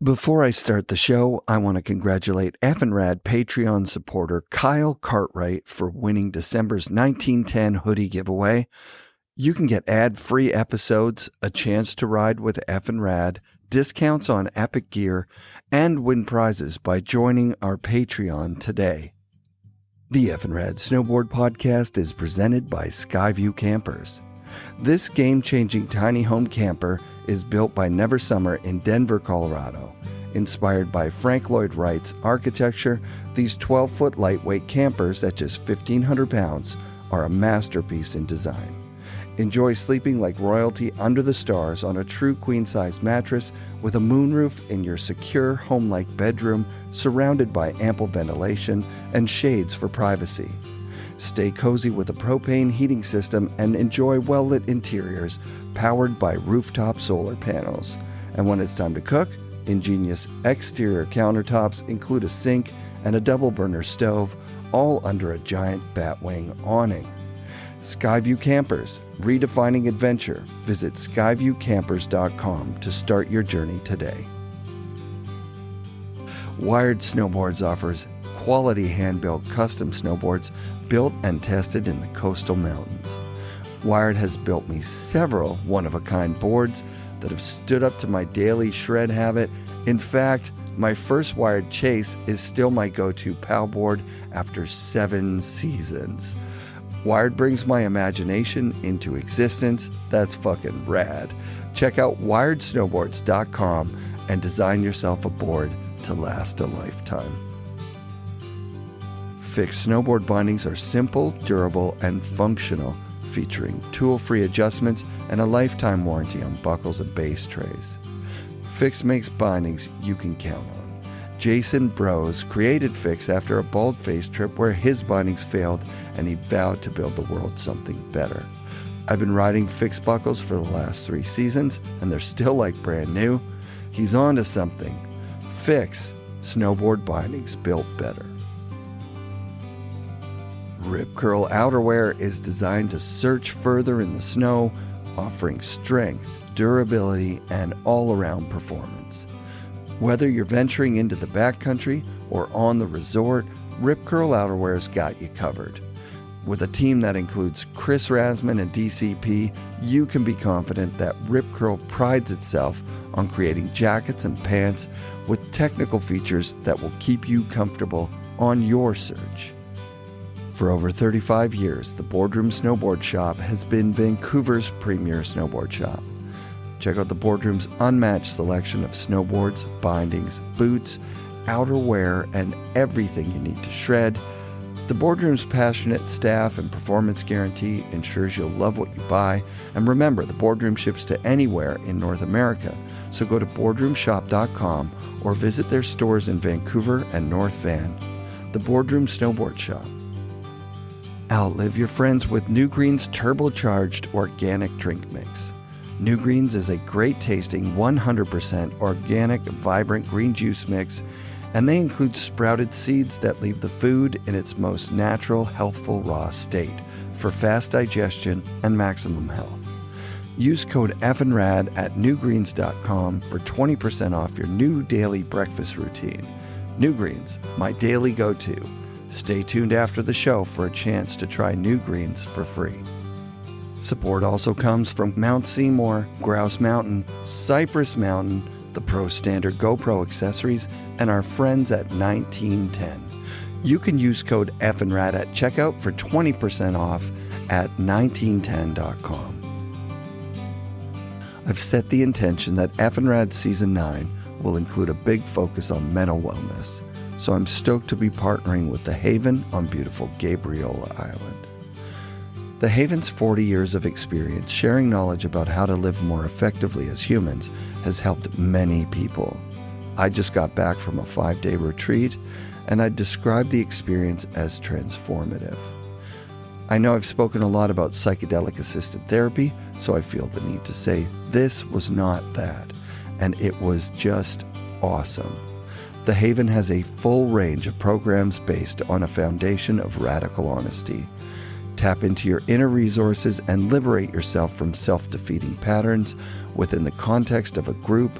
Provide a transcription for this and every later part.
Before I start the show, I want to congratulate FNRad Patreon supporter Kyle Cartwright for winning December's 1910 hoodie giveaway. You can get ad-free episodes, a chance to ride with FNRad, discounts on epic gear, and win prizes by joining our Patreon today. The FNRad Snowboard Podcast is presented by Skyview Campers. This game-changing tiny home camper is built by Never Summer in Denver, Colorado. Inspired by Frank Lloyd Wright's architecture, these 12-foot lightweight campers at just 1,500 pounds are a masterpiece in design. Enjoy sleeping like royalty under the stars on a true queen-size mattress with a moonroof in your secure home-like bedroom surrounded by ample ventilation and shades for privacy. Stay cozy with a propane heating system and enjoy well-lit interiors powered by rooftop solar panels. And when it's time to cook, ingenious exterior countertops include a sink and a double-burner stove, all under a giant batwing awning. Skyview Campers, redefining adventure. Visit skyviewcampers.com to start your journey today. Wired Snowboards offers quality hand-built custom snowboards built and tested in the coastal mountains. Wired has built me several one-of-a-kind boards that have stood up to my daily shred habit. In fact, my first Wired Chase is still my go-to POW board after 7 seasons. Wired brings my imagination into existence. That's fucking rad. Check out wiredsnowboards.com and design yourself a board to last a lifetime. Fixed snowboard bindings are simple, durable, and functional, featuring tool-free adjustments and a lifetime warranty on buckles and base trays. Fix makes bindings you can count on. Jason Bros created Fix after a bald-face trip where his bindings failed and he vowed to build the world something better. I've been riding Fix buckles for the last 3 seasons and they're still like brand new. He's on to something. Fix, snowboard bindings built better. Ripcurl Outerwear is designed to search further in the snow, offering strength, durability, and all-around performance. Whether you're venturing into the backcountry or on the resort, Ripcurl Outerwear's got you covered. With a team that includes Chris Rasman and DCP, you can be confident that Ripcurl prides itself on creating jackets and pants with technical features that will keep you comfortable on your search. For over 35 years, the Boardroom Snowboard Shop has been Vancouver's premier snowboard shop. Check out the Boardroom's unmatched selection of snowboards, bindings, boots, outerwear, and everything you need to shred. The Boardroom's passionate staff and performance guarantee ensures you'll love what you buy. And remember, the Boardroom ships to anywhere in North America, so go to boardroomshop.com or visit their stores in Vancouver and North Van. The Boardroom Snowboard Shop. Outlive your friends with NewGreens turbocharged organic drink mix. NewGreens is a great tasting 100% organic vibrant green juice mix, and they include sprouted seeds that leave the food in its most natural, healthful raw state for fast digestion and maximum health. Use code FNRAD at newgreens.com for 20% off your new daily breakfast routine. NewGreens, my daily go-to. Stay tuned after the show for a chance to try NewGreens for free. Support also comes from Mount Seymour, Grouse Mountain, Cypress Mountain, the Pro Standard GoPro accessories, and our friends at 1910. You can use code FNRAD at checkout for 20% off at 1910.com. I've set the intention that FNRad Season 9 will include a big focus on mental wellness, so I'm stoked to be partnering with The Haven on beautiful Gabriola Island. The Haven's 40 years of experience sharing knowledge about how to live more effectively as humans has helped many people. I just got back from a 5-day retreat, and I'd describe the experience as transformative. I know I've spoken a lot about psychedelic-assisted therapy, so I feel the need to say this was not that, and it was just awesome. The Haven has a full range of programs based on a foundation of radical honesty. Tap into your inner resources and liberate yourself from self-defeating patterns within the context of a group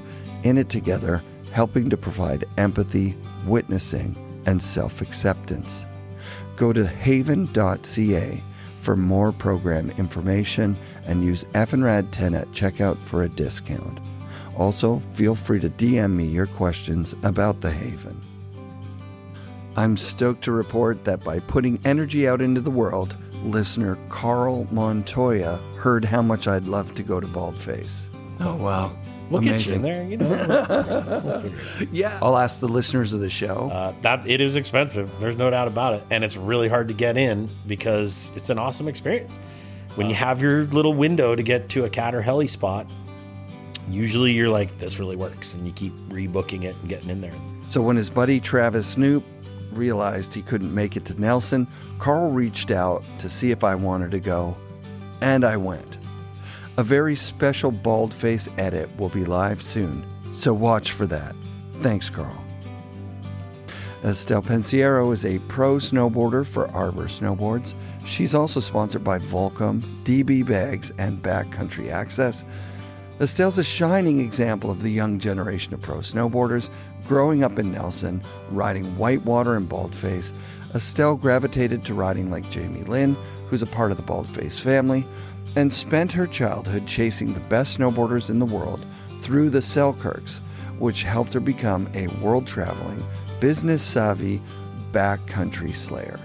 in it together helping to provide empathy, witnessing, and self-acceptance. Go to haven.ca for more program information and use FNRad 10 at checkout for a discount. Also, feel free to DM me your questions about the Haven. I'm stoked to report that by putting energy out into the world, listener Carl Montoya heard how much I'd love to go to Baldface. Oh, wow. We'll get you in there, you know. We'll figure it out. Yeah. I'll ask the listeners of the show. It is expensive. There's no doubt about it. And it's really hard to get in because it's an awesome experience. When you have your little window to get to a cat or heli spot, usually you're like, this really works. And you keep rebooking it and getting in there. So when his buddy Travis Snoop realized he couldn't make it to Nelson, Carl reached out to see if I wanted to go. And I went. A very special Baldface edit will be live soon, so watch for that. Thanks, Carl. Estelle Pensiero is a pro snowboarder for Arbor Snowboards. She's also sponsored by Volcom, DB Bags, and Backcountry Access. Estelle's a shining example of the young generation of pro snowboarders. Growing up in Nelson, riding whitewater and Baldface, Estelle gravitated to riding like Jamie Lynn, who's a part of the Baldface family, and spent her childhood chasing the best snowboarders in the world through the Selkirks, which helped her become a world-traveling, business-savvy backcountry slayer.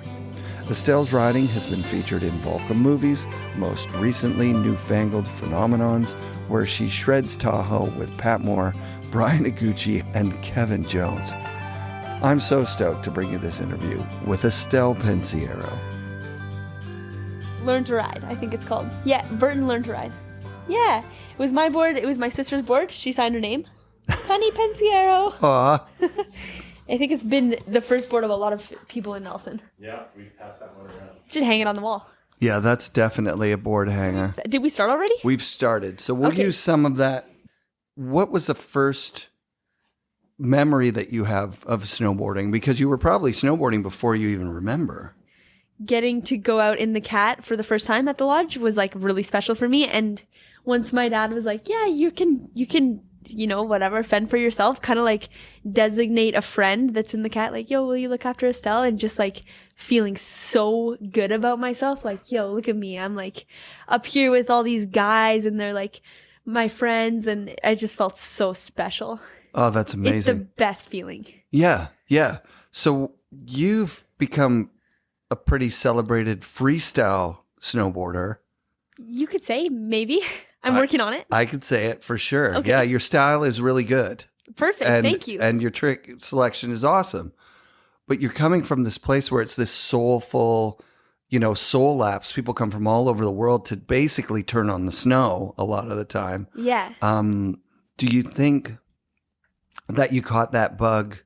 Estelle's riding has been featured in Volcom movies, most recently Newfangled Phenomenons, where she shreds Tahoe with Pat Moore, Brian Iguchi, and Kevin Jones. I'm so stoked to bring you this interview with Estelle Pensiero. Learn to Ride, I think it's called. Yeah, Burton Learn to Ride. Yeah, it was my board. It was my sister's board. She signed her name. Penny Pensiero. Aw. I think it's been the first board of a lot of people in Nelson. Yeah, we passed that one around. Should hang it on the wall. Yeah, that's definitely a board hanger. Did we start already? We've started, so we'll use some of that. What was the first memory that you have of snowboarding? Because you were probably snowboarding before you even remember. Getting to go out in the cat for the first time at the lodge was like really special for me. And once my dad was like, yeah, you can, you know, whatever, fend for yourself, kind of like designate a friend that's in the cat, like, yo, will you look after Estelle? And just like feeling so good about myself. Like, yo, look at me. I'm like up here with all these guys and they're like my friends. And I just felt so special. Oh, that's amazing. It's the best feeling. Yeah, yeah. So you've become a pretty celebrated freestyle snowboarder. You could say, maybe. I'm working on it. I could say it for sure. Okay. Yeah, your style is really good. Perfect. Thank you. And your trick selection is awesome. But you're coming from this place where it's this soulful, you know, soul laps. People come from all over the world to basically turn on the snow a lot of the time. Yeah. Do you think that you caught that bug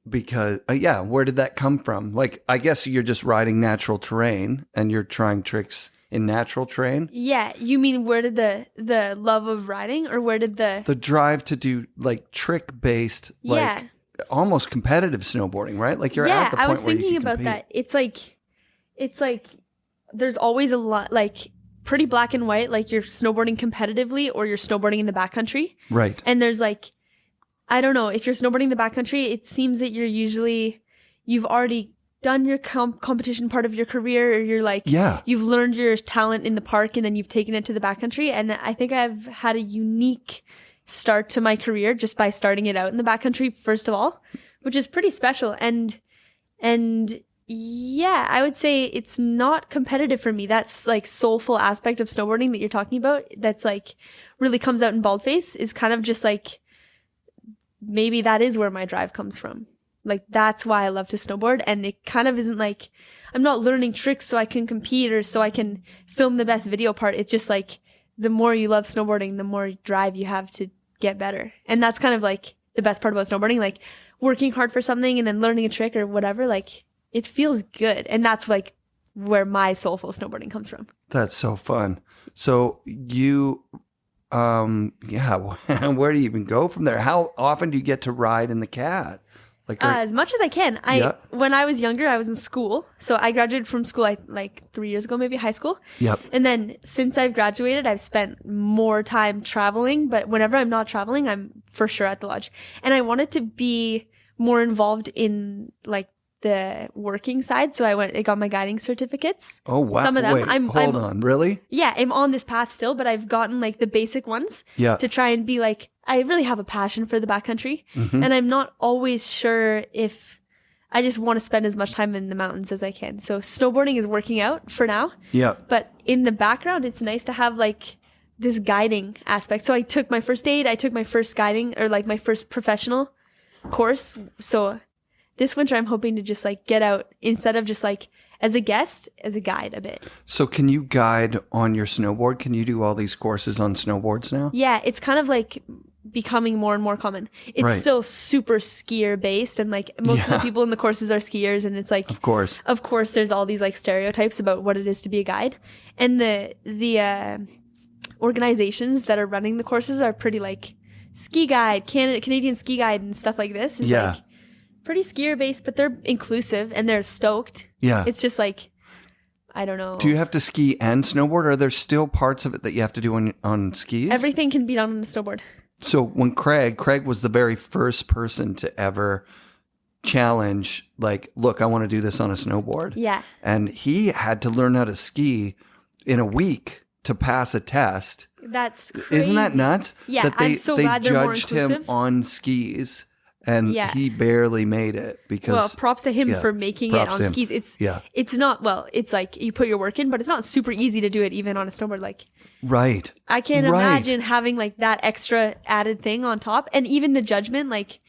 because, where did that come from? Like, I guess you're just riding natural terrain and you're trying tricks in natural terrain. Yeah. You mean where did the love of riding or where did the drive to do like trick-based, like almost competitive snowboarding, right? Like you're at the point where you can compete. Yeah, I was thinking about that. It's like there's always a lot, like pretty black and white, like you're snowboarding competitively or you're snowboarding in the backcountry. Right. And there's like, I don't know, if you're snowboarding in the backcountry, it seems that you've already done your competition part of your career, or you're like, you've learned your talent in the park and then you've taken it to the backcountry. And I think I've had a unique start to my career just by starting it out in the backcountry, first of all, which is pretty special. And yeah, I would say it's not competitive for me. That's like soulful aspect of snowboarding that you're talking about. That's like really comes out in Baldface is kind of just like, maybe that is where my drive comes from. Like, that's why I love to snowboard. And it kind of isn't like, I'm not learning tricks so I can compete or so I can film the best video part. It's just like, the more you love snowboarding, the more drive you have to get better. And that's kind of like the best part about snowboarding, like working hard for something and then learning a trick or whatever. Like, it feels good. And that's like where my soulful snowboarding comes from. That's so fun. So you, where do you even go from there? How often do you get to ride in the cat? Like, As much as I can. When I was younger, I was in school. So I graduated from school like 3 years ago, maybe high school. Yep. And then since I've graduated, I've spent more time traveling. But whenever I'm not traveling, I'm for sure at the lodge. And I wanted to be more involved in like the working side. So I got my guiding certificates. Oh, wow. Some of them. Wait, hold on. Really? Yeah, I'm on this path still, but I've gotten like the basic ones to try and be like, I really have a passion for the backcountry. And I'm not always sure if I just want to spend as much time in the mountains as I can. So snowboarding is working out for now. Yeah. But in the background, it's nice to have like this guiding aspect. So I took my first aid, I took my first guiding or like my first professional course. So this winter, I'm hoping to just like get out instead of just like as a guest, as a guide a bit. So can you guide on your snowboard? Can you do all these courses on snowboards now? Yeah, it's kind of like becoming more and more common. It's still super skier based and like most of the people in the courses are skiers and it's like, of course there's all these like stereotypes about what it is to be a guide. And the organizations that are running the courses are pretty like ski guide, Canadian ski guide and stuff like this. Is like pretty skier based, but they're inclusive and they're stoked. Yeah. It's just like, I don't know. Do you have to ski and snowboard? Or are there still parts of it that you have to do on skis? Everything can be done on a snowboard. So when Craig was the very first person to ever challenge, like, look, I want to do this on a snowboard. Yeah. And he had to learn how to ski in a week to pass a test. That's crazy. Isn't that nuts? Yeah, that I'm so glad they're more judged inclusive. him on skis. And he barely made it because... Well, props to him for making it on skis. It's not, well, it's like you put your work in, but it's not super easy to do it even on a snowboard. Like, I can't imagine having like that extra added thing on top. And even the judgment, like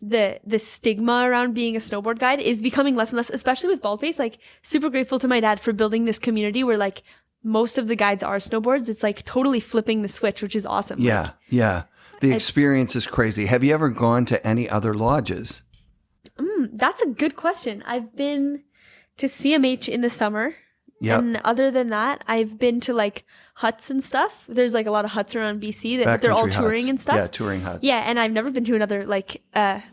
the stigma around being a snowboard guide is becoming less and less, especially with Baldface. Like, super grateful to my dad for building this community where like most of the guides are snowboards. It's like totally flipping the switch, which is awesome. Yeah, like, the experience is crazy. Have you ever gone to any other lodges? That's a good question. I've been to CMH in the summer. Yep. And other than that, I've been to like huts and stuff. There's like a lot of huts around BC that they're all touring and stuff. Yeah, touring huts. Yeah, and I've never been to another like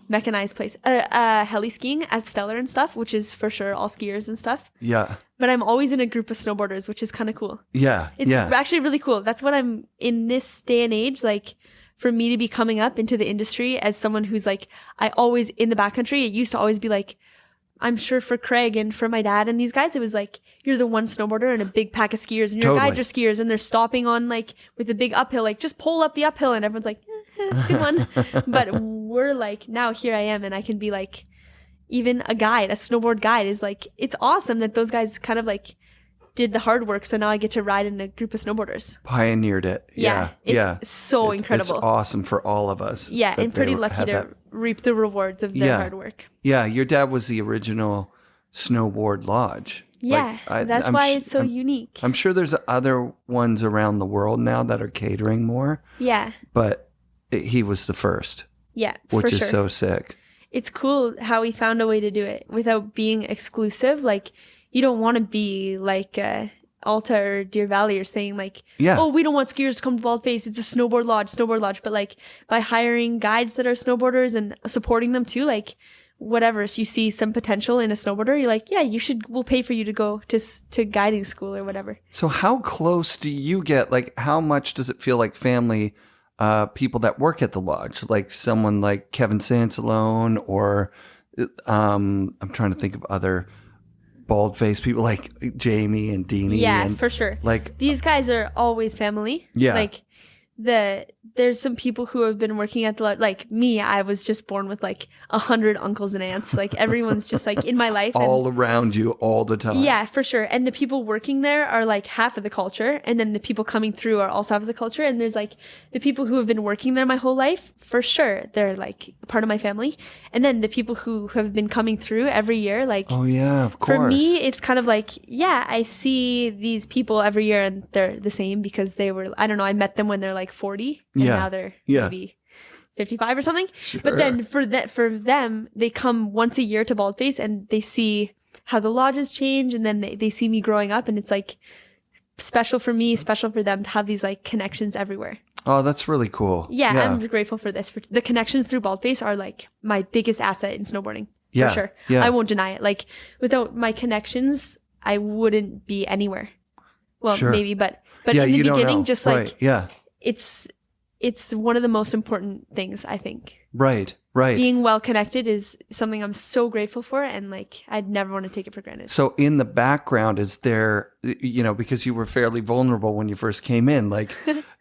mechanized place. Heli skiing at Estelle and stuff, which is for sure all skiers and stuff. Yeah. But I'm always in a group of snowboarders, which is kind of cool. Yeah. It's actually really cool. That's what I'm in this day and age, like for me to be coming up into the industry as someone who's like, I always in the backcountry, it used to always be like, I'm sure for Craig and for my dad and these guys, it was like, you're the one snowboarder and a big pack of skiers and your guides are skiers and they're stopping on like with a big uphill, like just pull up the uphill and everyone's like, good one. But we're like, now here I am and I can be like, even a guide, a snowboard guide is like, it's awesome that those guys kind of like did the hard work. So now I get to ride in a group of snowboarders. Pioneered it. Yeah. It's so incredible. It's awesome for all of us. Yeah. And pretty lucky to reap the rewards of their hard work. Yeah. Your dad was the original snowboard lodge. Yeah. That's why it's so unique. I'm sure there's other ones around the world now that are catering more. Yeah. But he was the first. Yeah. Which is so sick. It's cool how he found a way to do it without being exclusive. Like, you don't want to be like Alta or Deer Valley or saying like, oh, we don't want skiers to come to Baldface. It's a snowboard lodge. But like by hiring guides that are snowboarders and supporting them too, like whatever. So you see some potential in a snowboarder, you're like, yeah, we'll pay for you to go to guiding school or whatever. So how close do you get? Like, how much does it feel like family people that work at the lodge? Like someone like Kevin Sansalone or I'm trying to think of other bald-faced people like Jamie and Deanie. Yeah, and, for sure. Like, these guys are always family. Yeah. Like there's some people who have been working at the like me. I was just born with like 100 uncles and aunts. Like everyone's just like in my life, all around you all the time. Yeah, for sure. And the people working there are like half of the culture, and then the people coming through are also half of the culture. And there's like the people who have been working there my whole life. For sure, they're like part of my family. And then the people who have been coming through every year, like oh yeah, of course. For me, it's kind of like I see these people every year, and they're the same because they were I met them when they're like 40. And now they're maybe 55 or something. Sure. But then for them, they come once a year to Baldface and they see how the lodges change, and then they see me growing up, and it's like special for me, special for them to have these like connections everywhere. Oh, that's really cool. Yeah, I'm grateful for this. The connections through Baldface are like my biggest asset in snowboarding. Yeah, for sure. yeah. I won't deny it. Like without my connections, I wouldn't be anywhere. Well, Sure. maybe, but Yeah, in the you don't beginning, know. just Right, like yeah. it's one of the most important things, I think. Right. Being well connected is something I'm so grateful for, and like I'd never want to take it for granted. So in the background, is there, because you were fairly vulnerable when you first came in, like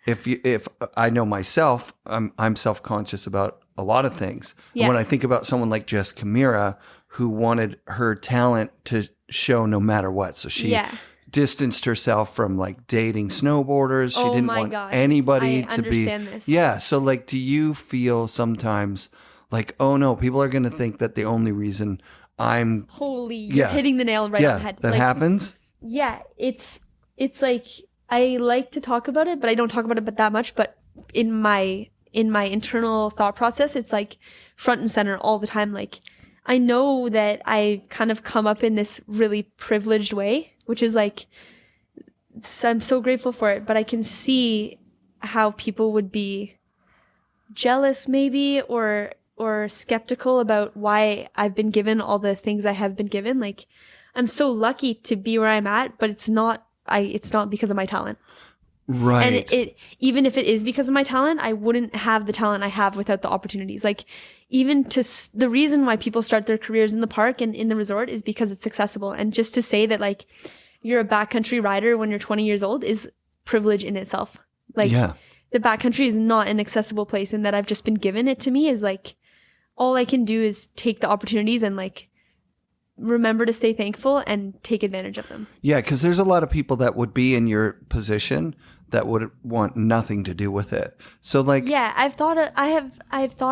if I know myself, I'm self-conscious about a lot of things. Yeah. And when I think about someone like Jess Camira, who wanted her talent to show no matter what. So she distanced herself from like dating snowboarders. She didn't want anybody to be. This. Yeah. So like, do you feel sometimes like, oh no, people are going to think that the only reason I'm you're hitting the nail right on the head. That happens. Yeah. It's like, I like to talk about it, but I don't talk about it that much. But in my internal thought process, it's like front and center all the time. Like, I know that I kind of come up in this really privileged way, which is like, I'm so grateful for it, but I can see how people would be jealous maybe, or skeptical about why I've been given all the things I have been given. Like, I'm so lucky to be where I'm at, but it's not because of my talent. Right. And it even if it is because of my talent, I wouldn't have the talent I have without the opportunities. Like, even the reason why people start their careers in the park and in the resort is because it's accessible. And just to say that like you're a backcountry rider when you're 20 years old is privilege in itself. Like the backcountry is not an accessible place, and that I've just been given it to me is like, all I can do is take the opportunities and like remember to stay thankful and take advantage of them. Yeah, because there's a lot of people that would be in your position that would want nothing to do with it. So like, yeah, I've thought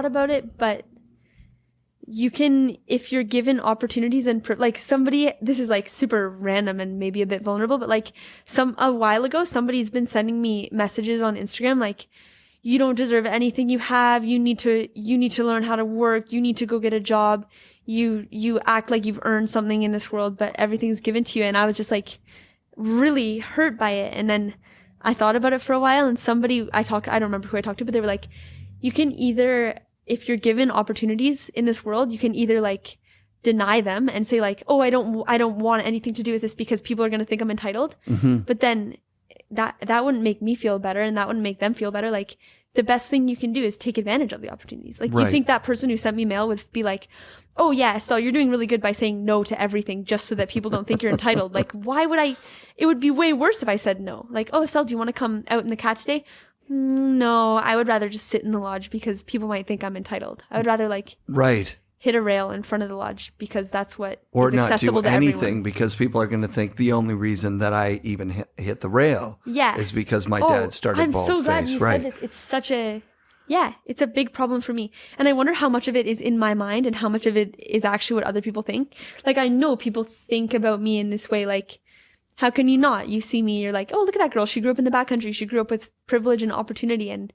about it, but you can, if you're given opportunities and like somebody, this is like super random and maybe a bit vulnerable, but like a while ago, somebody's been sending me messages on Instagram like, you don't deserve anything you have. You need to learn how to work. You need to go get a job. You act like you've earned something in this world, but everything's given to you. And I was just like really hurt by it. And then I thought about it for a while, and I don't remember who I talked to, but they were like, you can either, if you're given opportunities in this world, you can either like deny them and say like, oh, I don't want anything to do with this because people are going to think I'm entitled. Mm-hmm. But then that wouldn't make me feel better, and that wouldn't make them feel better. Like, the best thing you can do is take advantage of the opportunities. Like, you think that person who sent me mail would be like, oh yeah, Estelle, you're doing really good by saying no to everything just so that people don't think you're entitled. Like, why would it would be way worse if I said no. Like, oh, Estelle, do you want to come out in the cat today? No, I would rather just sit in the lodge because people might think I'm entitled. I would rather like hit a rail in front of the lodge because that's what is accessible to everyone. Or not do anything because people are going to think the only reason that I even hit the rail is because my dad started bald face. I'm so glad you said this. It's such a... Yeah, it's a big problem for me. And I wonder how much of it is in my mind and how much of it is actually what other people think. Like, I know people think about me in this way, like, how can you not? You see me, you're like, oh, look at that girl. She grew up in the backcountry. She grew up with privilege and opportunity. And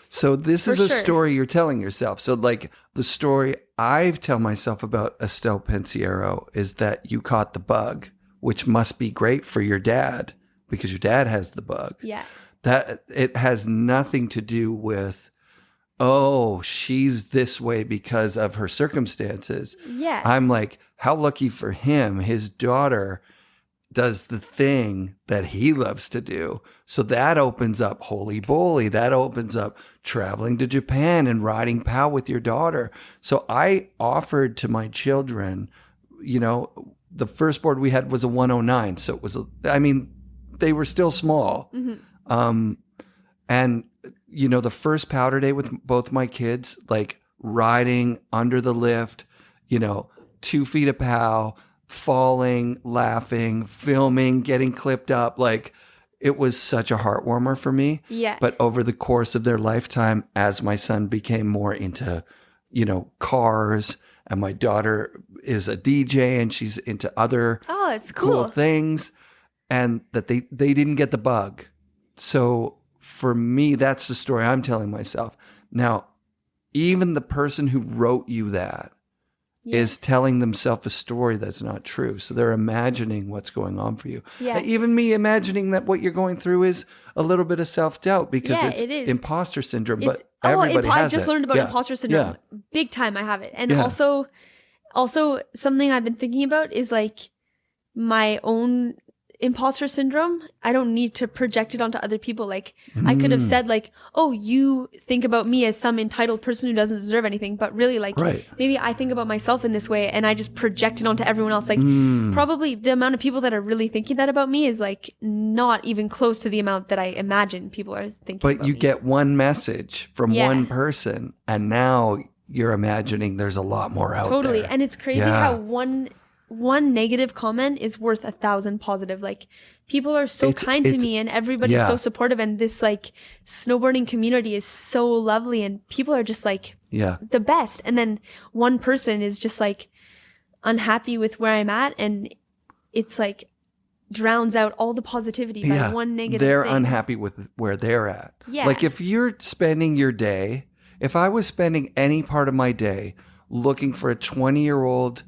so this is a story you're telling yourself. So like the story I tell myself about Estelle Pensiero is that you caught the bug, which must be great for your dad because your dad has the bug. Yeah. That it has nothing to do with, oh, she's this way because of her circumstances. Yeah. I'm like, how lucky for him. His daughter does the thing that he loves to do. So that opens up Holy Bowly. That opens up traveling to Japan and riding POW with your daughter. So I offered to my children, the first board we had was a 109. So it was, they were still small. Mm-hmm. And the first powder day with both my kids, like riding under the lift, 2 feet of POW, falling, laughing, filming, getting clipped up. Like, it was such a heart warmer for me. Yeah. But over the course of their lifetime, as my son became more into, cars, and my daughter is a DJ and she's into other it's cool things, and that they didn't get the bug. So for me, that's the story I'm telling myself. Now, even the person who wrote you that, is telling themselves a story that's not true. So they're imagining what's going on for you. Yeah. Even me imagining that what you're going through is a little bit of self-doubt because Yeah, it's it is. imposter syndrome, but everybody has I just it. learned about Yeah. imposter syndrome. Yeah. Big time I have it. And Yeah. also something I've been thinking about is like my own imposter syndrome. I don't need to project it onto other people. Like I could have said like, oh, you think about me as some entitled person who doesn't deserve anything, but really like maybe I think about myself in this way and I just project it onto everyone else. Like probably the amount of people that are really thinking that about me is like not even close to the amount that I imagine people are thinking But about you me. get one message from Yeah. one person, and now you're imagining there's a lot more out Totally. there. And it's crazy Yeah. how one negative comment is worth 1,000 positive. Like people are so kind to me and everybody's yeah. so supportive, and this like snowboarding community is so lovely and people are just like the best. And then one person is just like unhappy with where I'm at, and it's like drowns out all the positivity by one negative They're thing. unhappy with where they're at. Yeah. Like if you're spending your day, if I was spending any part of my day looking for a 20-year-old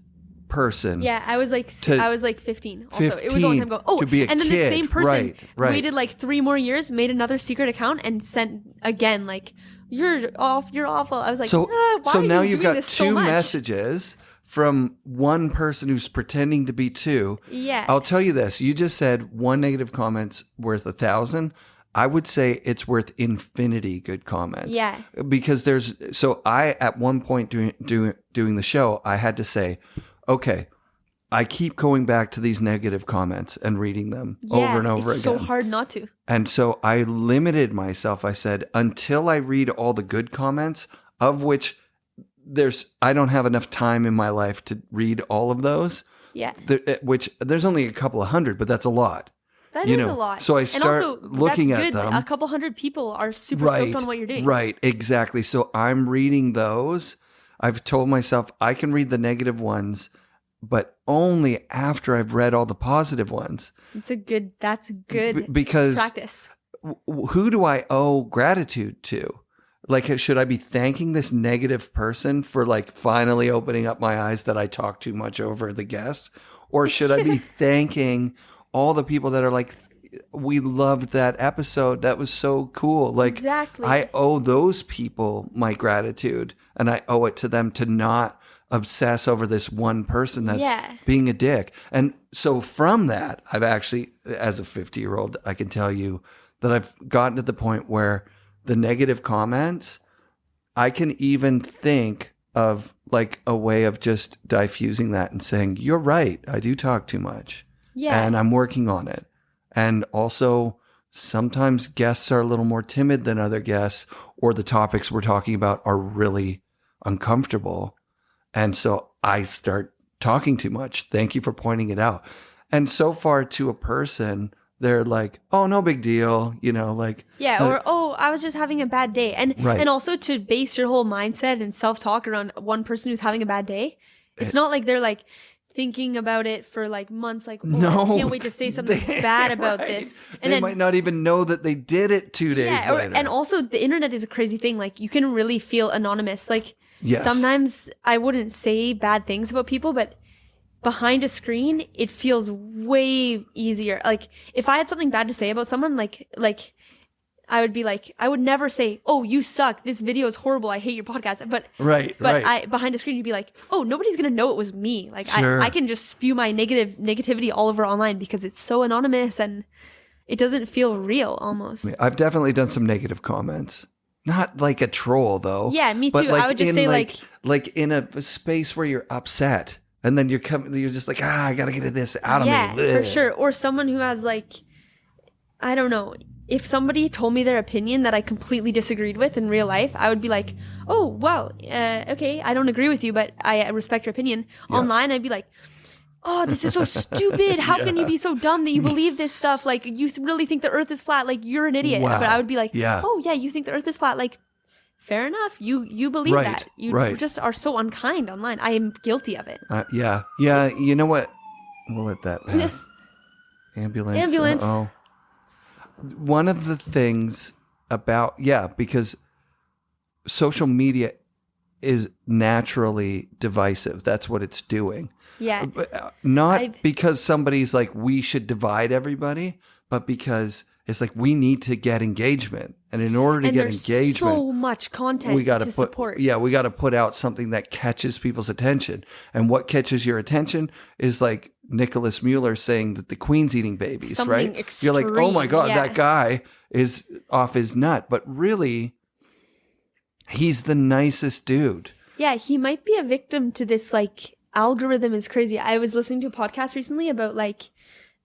person. Yeah, I was like 15. Also, it was a long time ago. Oh, to be a and then kid. the same person Right. waited like 3 more years, made another secret account, and sent again like, "You're off. You're awful." I was like, why so are now you you've doing got this so two much? messages from one person who's pretending to be two. Yeah. I'll tell you this. You just said one negative comment's worth 1,000. I would say it's worth infinity good comments. Yeah. Because I at one point doing the show, I had to say, okay, I keep going back to these negative comments and reading them over and over it's again. so hard not to. And so I limited myself. I said, until I read all the good comments, of which I don't have enough time in my life to read all of those. Yeah. Which there's only a couple of hundred, but that's a lot. That is a lot. So I and start also, looking that's at good. them. A couple hundred people are super stoked on what you're doing. Right, exactly. So I'm reading those. I've told myself I can read the negative ones, but only after I've read all the positive ones. That's a good Because practice. Who do I owe gratitude to? Like, should I be thanking this negative person for like finally opening up my eyes that I talked too much over the guests? Or should I be thanking all the people that are like, we loved that episode. That was so cool. Like, Exactly. I owe those people my gratitude, and I owe it to them to not obsess over this one person that's being a dick. And so from that, I've actually, as a 50-year-old, I can tell you that I've gotten to the point where the negative comments, I can even think of like a way of just diffusing that and saying, you're right, I do talk too much. Yeah. And I'm working on it. And also, sometimes guests are a little more timid than other guests, or the topics we're talking about are really uncomfortable. And so I start talking too much. Thank you for pointing it out. And so far to a person, they're like, oh, no big deal. Like. Yeah, or, oh, I was just having a bad day. And also to base your whole mindset and self-talk around one person who's having a bad day, it's not like they're like thinking about it for like months, like, oh, I can't wait to say something bad about this. And they might not even know that they did it 2 days later. And also the internet is a crazy thing. Like you can really feel anonymous. Like Yes. sometimes I wouldn't say bad things about people, but behind a screen, it feels way easier. Like if I had something bad to say about someone, like I would be like, I would never say, oh, you suck. This video is horrible. I hate your podcast. But behind a screen, you'd be like, oh, nobody's going to know it was me. Like Sure. I can just spew my negativity all over online because it's so anonymous and it doesn't feel real almost. I've definitely done some negative comments. Not like a troll, though. Yeah, me but too. I would just say like in a space where you're upset, and then you're just like, I gotta get this out of me. Yeah, for Blech. sure. Or someone who has like, I don't know. If somebody told me their opinion that I completely disagreed with in real life, I would be like, oh, wow, okay, I don't agree with you, but I respect your opinion. Yeah. Online, I'd be like, oh, this is so stupid. How can you be so dumb that you believe this stuff? Like, you really think the earth is flat? Like, you're an idiot. Wow. But I would be like, Yeah. oh, yeah, you think the earth is flat? Like, fair enough. You believe Right, that. You right. just are so unkind online. I am guilty of it. Yeah. You know what? We'll let that pass. Ambulance. Oh. One of the things about, because social media is naturally divisive. That's what it's doing. Yeah. Not because somebody's like, we should divide everybody, but because it's like, we need to get engagement. And in order to get engagement, so much content we got to support. Yeah, we got to put out something that catches people's attention. And what catches your attention is like Nicholas Mueller saying that the Queen's eating babies, Something right? extreme, You're like, oh my God, yeah. that guy is off his nut. But really, he's the nicest dude. Yeah, he might be a victim to this, like, algorithm is crazy. I was listening to a podcast recently about, like,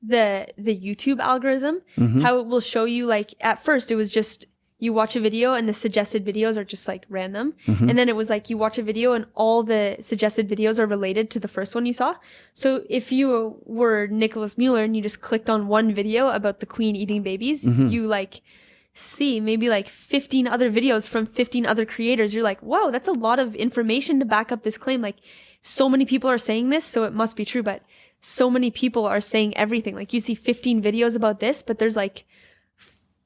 the YouTube algorithm, how it will show you, like, at first it was just you watch a video and the suggested videos are just like random. And then it was like you watch a video and all the suggested videos are related to the first one you saw. So if you were Nicholas Mueller and you just clicked on one video about the Queen eating babies, you like see maybe like 15 other videos from 15 other creators. You're like, whoa, that's a lot of information to back up this claim. Like, so many people are saying this, so it must be true. But so many people are saying everything. Like, you see 15 videos about this, but there's like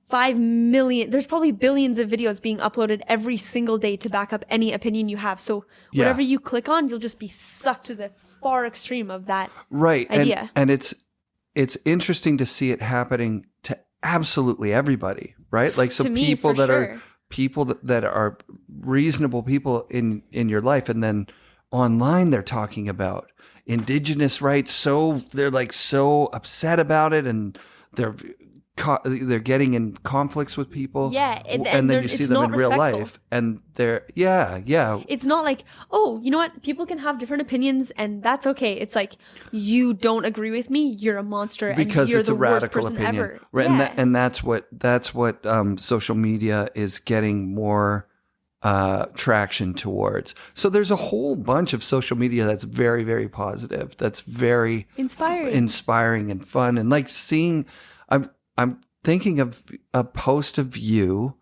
5 million, there's probably billions of videos being uploaded every single day to back up any opinion you have. So whatever you click on, you'll just be sucked to the far extreme of that idea. And it's interesting to see it happening to absolutely everybody, right? Like, so me, people that sure. are people that are reasonable people in your life, and then online they're talking about Indigenous rights. So they're like so upset about it, and they're getting in conflicts with people. Yeah, and then you see them in real life, and they're It's not like, oh, you know what? People can have different opinions, and that's okay. It's like, you don't agree with me, you're a monster, because and you're it's the a worst radical person opinion. ever. Right, Yeah. and that's what social media is getting more traction towards. So there's a whole bunch of social media that's very, very positive. That's very inspiring and fun, and like seeing. I'm thinking of a post of you.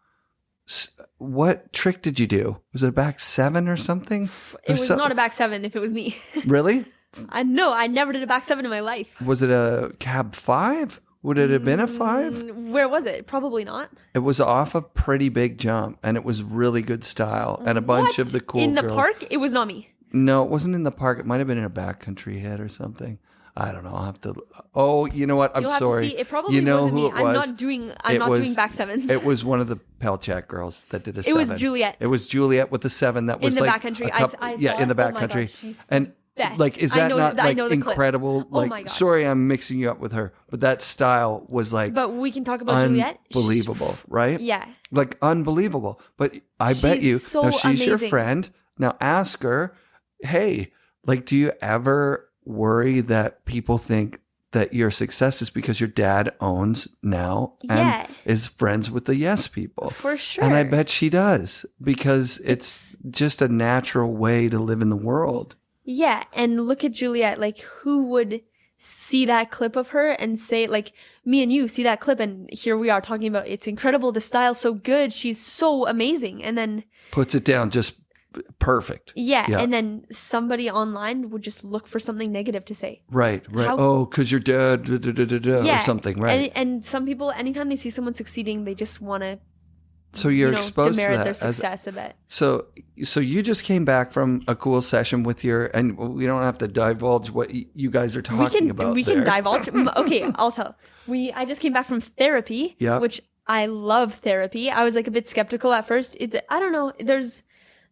What trick did you do? Was it a back 7 or something? It was not a back 7 if it was me. Really? I never did a back 7 in my life. Was it a cab 5? Would it have been a 5? Where was it? Probably not. It was off a pretty big jump, and it was really good style. And a bunch of the cool in the girls. park? It was not me. No, it wasn't in the park. It might have been in a backcountry hit or something. I don't know. I'll have to. Oh, you know what? I'm You'll have sorry. to see. It probably you know wasn't who me. it was? I'm not doing back 7s. It was one of the Pelchak girls that did a 7. It was Juliet. It was Juliet with the 7. That was in the like backcountry. yeah, in the Oh my backcountry. gosh, she's And best. like, is I that know- not I like know the clip. incredible? Oh Like, my God. sorry, I'm mixing you up with her, but that style was like But we can talk about Juliet. unbelievable, right? Yeah. Like unbelievable. But I bet She's you so now she's your amazing. friend. Now ask her, hey, like, do you ever worry that people think that your success is because your dad owns now and Yeah. is friends with the yes people? For sure. And I bet she does, because it's just a natural way to live in the world. Yeah, and look at Juliet. Like, who would see that clip of her and say, like, me and you see that clip, and here we are talking about it's incredible, the style's so good, she's so amazing, and then Puts it down just perfect. yeah, and then somebody online would just look for something negative to say. Right. How- Oh, because you're dead, or something, right? And some people, anytime they see someone succeeding, they just want to So you're exposed to demerit that. their success a bit. So you just came back from a cool session with your, and we don't have to divulge what you guys are talking about. We there. can divulge. Okay, I'll tell. I just came back from therapy, which I love therapy. I was like a bit skeptical at first. I don't know.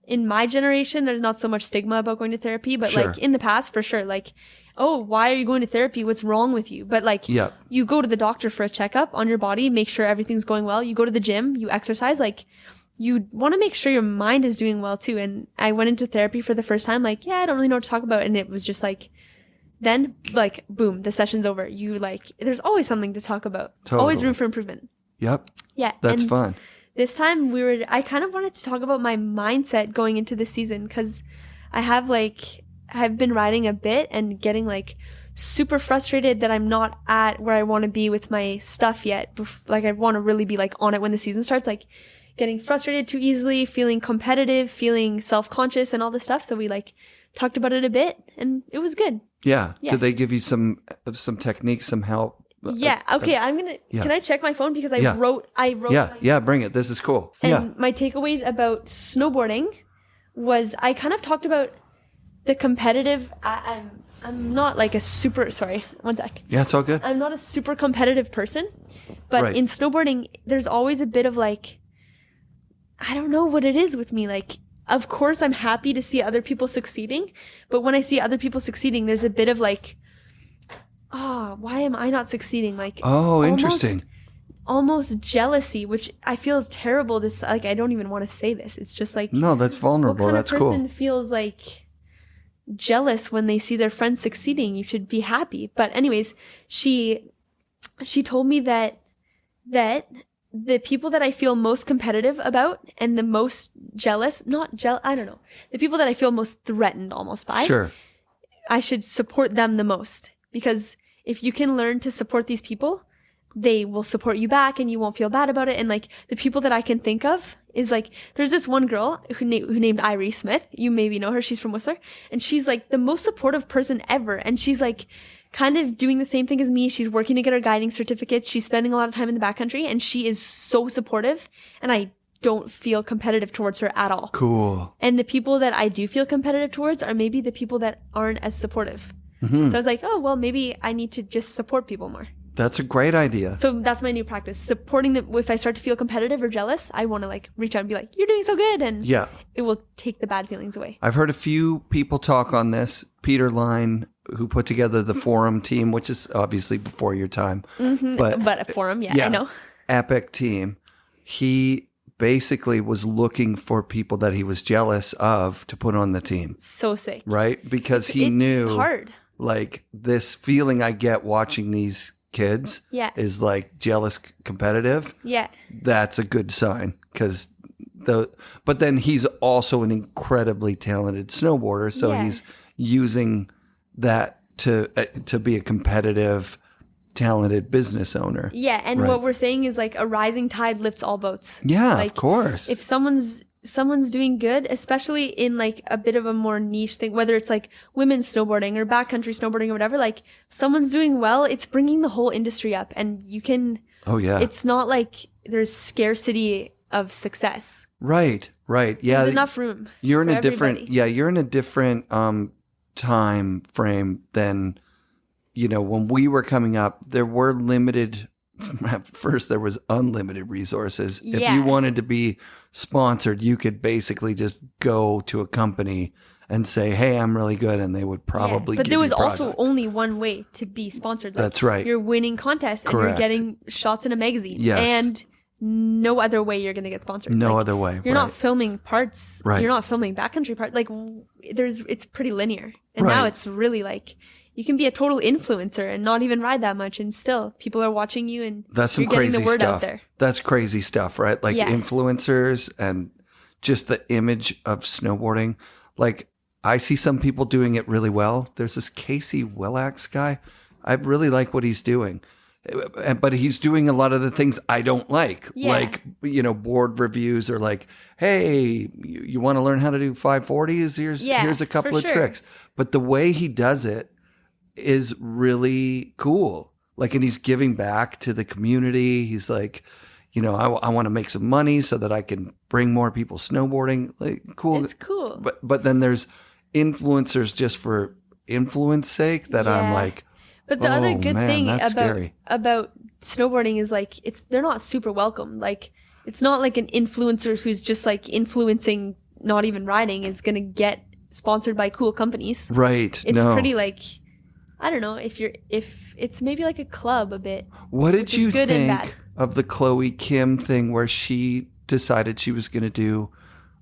In my generation, there's not so much stigma about going to therapy, but Sure. like in the past, for sure, like, oh, why are you going to therapy? What's wrong with you? But like, you go to the doctor for a checkup on your body, make sure everything's going well. You go to the gym, you exercise, like, you want to make sure your mind is doing well too. And I went into therapy for the first time, like, I don't really know what to talk about. And it was just like, then like, boom, the session's over. You like, there's always something to talk about. Totally. Always room for improvement. Yep. Yeah. That's and fun. This time I kind of wanted to talk about my mindset going into the season, because I've been riding a bit and getting like super frustrated that I'm not at where I want to be with my stuff yet. Like, I want to really be like on it when the season starts, like getting frustrated too easily, feeling competitive, feeling self-conscious and all this stuff. So we like talked about it a bit and it was good. Yeah. Yeah. Did they give you some techniques, some help? Yeah. Okay. Can I check my phone? Because I wrote. Yeah. Bring it. This is cool. And my takeaways about snowboarding was I kind of talked about the competitive. I'm not like a super. Sorry, one sec. Yeah, it's all good. I'm not a super competitive person, but Right. in snowboarding, there's always a bit of like, I don't know what it is with me. Like, of course, I'm happy to see other people succeeding, but when I see other people succeeding, there's a bit of like, why am I not succeeding? Like, Interesting. almost jealousy, which I feel terrible. Like, I don't even want to say this. It's just like, No, that's vulnerable. what kind That's of person cool. feels like jealous when they see their friends succeeding? You should be happy. But anyways, she told me that the people that I feel most competitive about and the most jealous, I don't know, the people that I feel most threatened almost by, Sure. I should support them the most, because if you can learn to support these people, they will support you back and you won't feel bad about it. And like the people that I can think of is like, there's this one girl who named Irie Smith. You maybe know her. She's from Whistler, and she's like the most supportive person ever. And she's like kind of doing the same thing as me. She's working to get her guiding certificates. She's spending a lot of time in the backcountry, and she is so supportive. And I don't feel competitive towards her at all. Cool. And the people that I do feel competitive towards are maybe the people that aren't as supportive. Mm-hmm. So I was like, oh, well, maybe I need to just support people more. That's a great idea. So that's my new practice. Supporting them. If I start to feel competitive or jealous, I want to like reach out and be like, you're doing so good. And Yeah. it will take the bad feelings away. I've heard a few people talk on this. Peter Line, who put together the forum team, which is obviously before your time. But a forum, I know. Epic team. He basically was looking for people that he was jealous of to put on the team, So sick. right? Because he It's knew hard. like this feeling I get watching these kids Yeah. is like jealous competitive. Yeah. That's a good sign, because but then he's also an incredibly talented snowboarder, so Yeah. he's using that to be a competitive, talented business owner. Yeah. And Right. what we're saying is like a rising tide lifts all boats. Yeah, Like, of course. If someone's doing good, especially in like a bit of a more niche thing, whether it's like women's snowboarding or backcountry snowboarding or whatever, like someone's doing well, it's bringing the whole industry up. And you can, Oh yeah. it's not like there's scarcity of success. Right. Yeah. There's enough room. You're in for a different everybody. you're in a different time frame than, when we were coming up. There were limited, at first there was unlimited resources. If Yeah. you wanted to be sponsored, you could basically just go to a company and say, hey, I'm really good, and they would probably But give there was you also product. only one way to be sponsored. Like, That's right. You're winning contests and Correct. you're getting shots in a magazine. Yes. And no other way you're going to get sponsored. No Like, other way. You're right. not filming parts. Right. You're not filming backcountry parts. Like it's pretty linear. And now Right. it's really like you can be a total influencer and not even ride that much, and still people are watching you and That's some you're getting crazy the word stuff. out there. That's crazy stuff, right? Like Yeah. influencers and just the image of snowboarding. Like I see some people doing it really well. There's this Casey Willax guy. I really like what he's doing. But he's doing a lot of the things I don't like. Yeah. Like, board reviews are like, hey, you want to learn how to do 540s? Here's a couple for of sure. tricks. But the way he does it is really cool. Like, and he's giving back to the community. He's like, I want to make some money so that I can bring more people snowboarding. Like, cool. It's cool. But then there's influencers just for influence sake that I'm Yeah. like, But the other good man, thing that's about scary. snowboarding is like they're not super welcome. Like it's not like an influencer who's just like influencing, not even riding, is gonna get sponsored by cool companies. Right. It's no. pretty like, I don't know, if it's maybe like a club a bit. What did which is you good and think bad. of the Chloe Kim thing where she decided she was going to do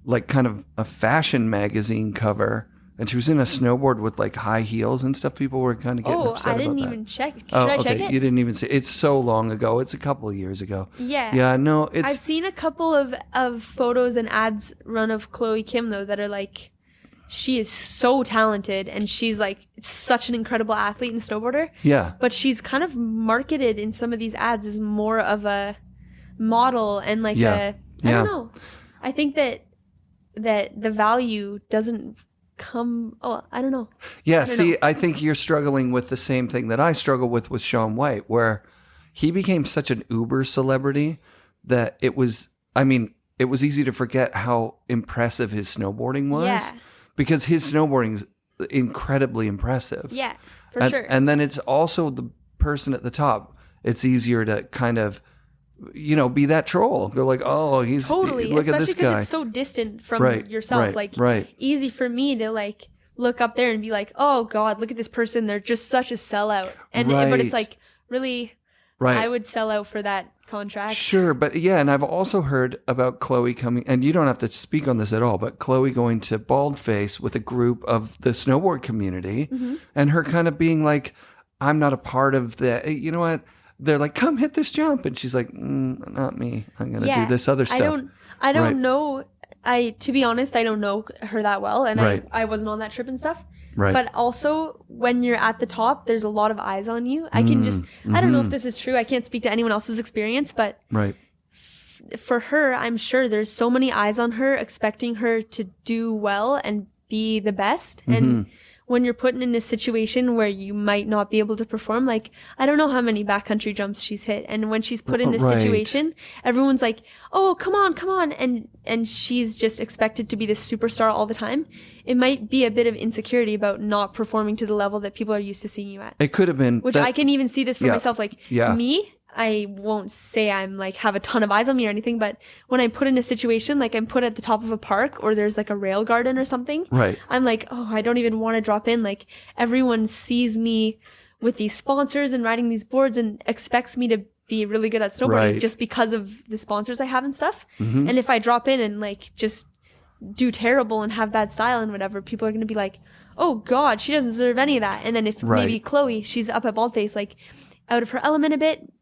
like kind of a fashion magazine cover, and she was in a snowboard with like high heels and stuff? People were kind of getting upset I didn't about even that. check. Should Oh, I okay. check it? You didn't even see. It's so long ago. It's a couple of years ago. Yeah. Yeah. No. It's I've seen a couple of photos and ads run of Chloe Kim though that are like, she is so talented and she's like such an incredible athlete and snowboarder. yeah. But she's kind of marketed in some of these ads as more of a model and like Yeah. I Yeah. don't know. I think that the value doesn't come. Oh, I don't know. Yeah, don't see, know. I think you're struggling with the same thing that I struggle with Shaun White, where he became such an uber celebrity that it was, I mean, it was easy to forget how impressive his snowboarding was. Yeah. Because his snowboarding is incredibly impressive. Yeah, for sure. And then it's also the person at the top. It's easier to kind of, be that troll. Go like, oh, he's totally. look at this Especially because guy. it's so distant from yourself. Easy for me to like look up there and be like, oh God, look at this person. They're just such a sellout. But it's like really, I would sell out for that contract. Sure, but yeah, and I've also heard about Chloe coming, and you don't have to speak on this at all, but Chloe going to Baldface with a group of the snowboard community, and her kind of being like, I'm not a part of the, you know what? They're like, come hit this jump. And she's like, not me. I'm going to do this other stuff. I don't know. To be honest, I don't know her that well. And I wasn't on that trip and stuff. Right. But also when you're at the top, there's a lot of eyes on you. I can just, I don't know if this is true. I can't speak to anyone else's experience, but for her, I'm sure there's so many eyes on her expecting her to do well and be the best. And when you're put in a situation where you might not be able to perform, like, I don't know how many backcountry jumps she's hit. And when she's put in this situation, everyone's like, oh, come on. And she's just expected to be this superstar all the time. It might be a bit of insecurity about not performing to the level that people are used to seeing you at. It could have been. Which I can even see this for myself. Like, me, I won't say I'm like have a ton of eyes on me or anything, but when I'm put in a situation, like I'm put at the top of a park or there's like a rail garden or something, I'm like, oh, I don't even want to drop in. Like everyone sees me with these sponsors and riding these boards and expects me to be really good at snowboarding just because of the sponsors I have and stuff. And if I drop in and like just do terrible and have bad style and whatever, people are going to be like, oh God, she doesn't deserve any of that. And then if maybe Chloe, she's up at Baldface, like out of her element a bit,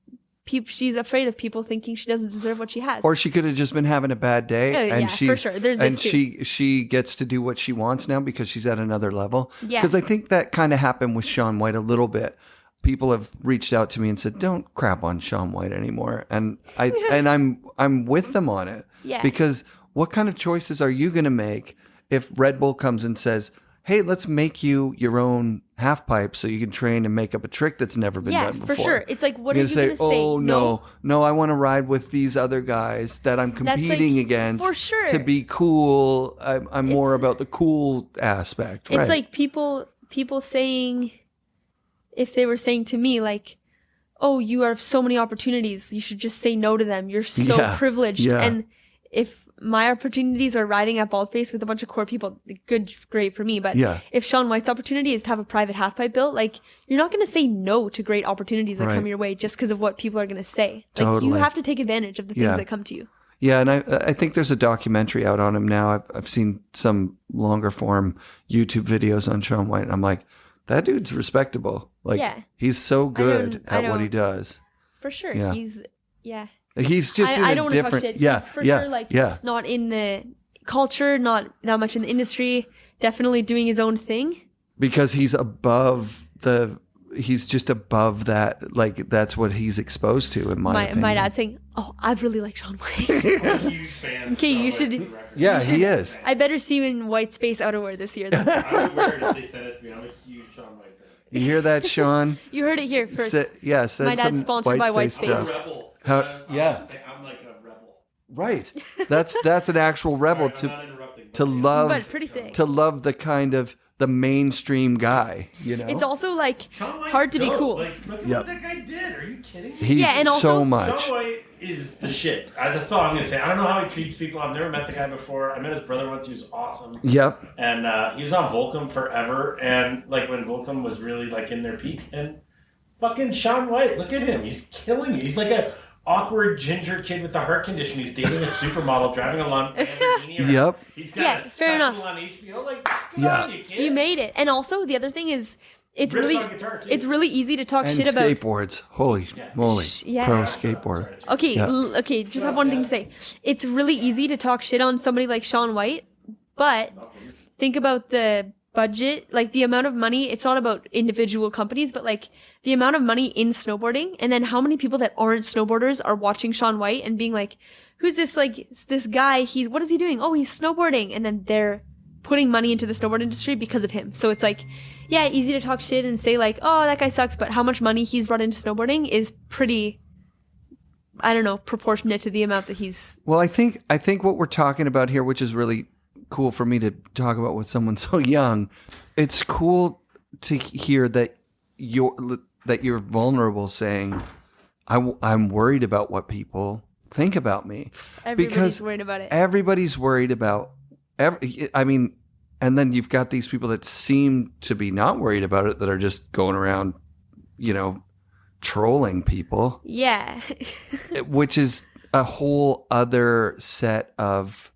she's afraid of people thinking she doesn't deserve what she has. Or she could have just been having a bad day. And for sure. There's this too. she gets to do what she wants now because she's at another level. Yeah. Because I think that kind of happened with Shaun White a little bit. People have reached out to me and said, don't crap on Shaun White anymore. And I'm with them on it. Yeah. Because what kind of choices are you going to make if Red Bull comes and says, hey, let's make you your own half pipe so you can train and make up a trick that's never been done before. For sure. It's like, what are You're you going to say? Oh, no, I want to ride with these other guys that I'm competing against for sure. to be cool. I'm more about the cool aspect. It's like people saying, if they were saying to me like, oh, you have so many opportunities, you should just say no to them. You're so privileged. Yeah. And if my opportunities are riding at Baldface with a bunch of core people, great for me. But if Shaun White's opportunity is to have a private half pipe built, like you're not going to say no to great opportunities that come your way just because of what people are going to say. Like you have to take advantage of the things that come to you. Yeah, and I think there's a documentary out on him now. I've seen some longer form YouTube videos on Shaun White, and I'm like, that dude's respectable. Like he's so good at what he does. For sure. Yeah. He's just in I a don't different, want to talk shit. He's for sure, not in the culture, not that much in the industry, definitely doing his own thing. Because he's just above that. Like, that's what he's exposed to, in my opinion. My dad saying, oh, I really like Shaun White. I'm a huge fan. Okay, you should. Yeah, he is. I better see you in white space outerwear this year, then. I would wear it if they said it to me. I'm a huge Shaun White fan. You hear that, Sean? You heard it here first. Send my dad's sponsored by White Space. I'm like a rebel. Right. That's an actual rebel to love. But pretty sick. To love the kind of the mainstream guy, you know. It's also like hard to be cool. Like, look what that guy did. Are you kidding me? He's and also, so much. Shaun White is the shit. That's all I'm gonna say. I don't know how he treats people. I've never met the guy before. I met his brother once. He was awesome. Yep. And he was on Volcom forever. And like when Volcom was really like in their peak. And fucking Shaun White, look at him. He's killing it. He's like a awkward ginger kid with a heart condition. He's dating a supermodel, driving a Lamborghini. Yep. He's got a fair enough. on HBO. Like, good on you, kid. You made it. And also, the other thing is, it's really easy to talk shit about skateboards. Holy moly, pro skateboarder. Okay, just have one thing to say. It's really easy to talk shit on somebody like Shaun White, but think about the budget, like the amount of money. It's not about individual companies, but like the amount of money in snowboarding, and then how many people that aren't snowboarders are watching Shaun White and being like, who's this, like, this guy, what is he doing? Oh, he's snowboarding. And then they're putting money into the snowboard industry because of him. So it's like, yeah, easy to talk shit and say like, oh, that guy sucks, but how much money he's brought into snowboarding is pretty I don't know, proportionate to the amount that he's. Well, I think what we're talking about here, which is really cool for me to talk about with someone so young, it's cool to hear that you're vulnerable, saying, I'm worried about what people think about me. Everybody's worried about it. Everybody's worried about. And then you've got these people that seem to be not worried about it, that are just going around, trolling people. Yeah. Which is a whole other set of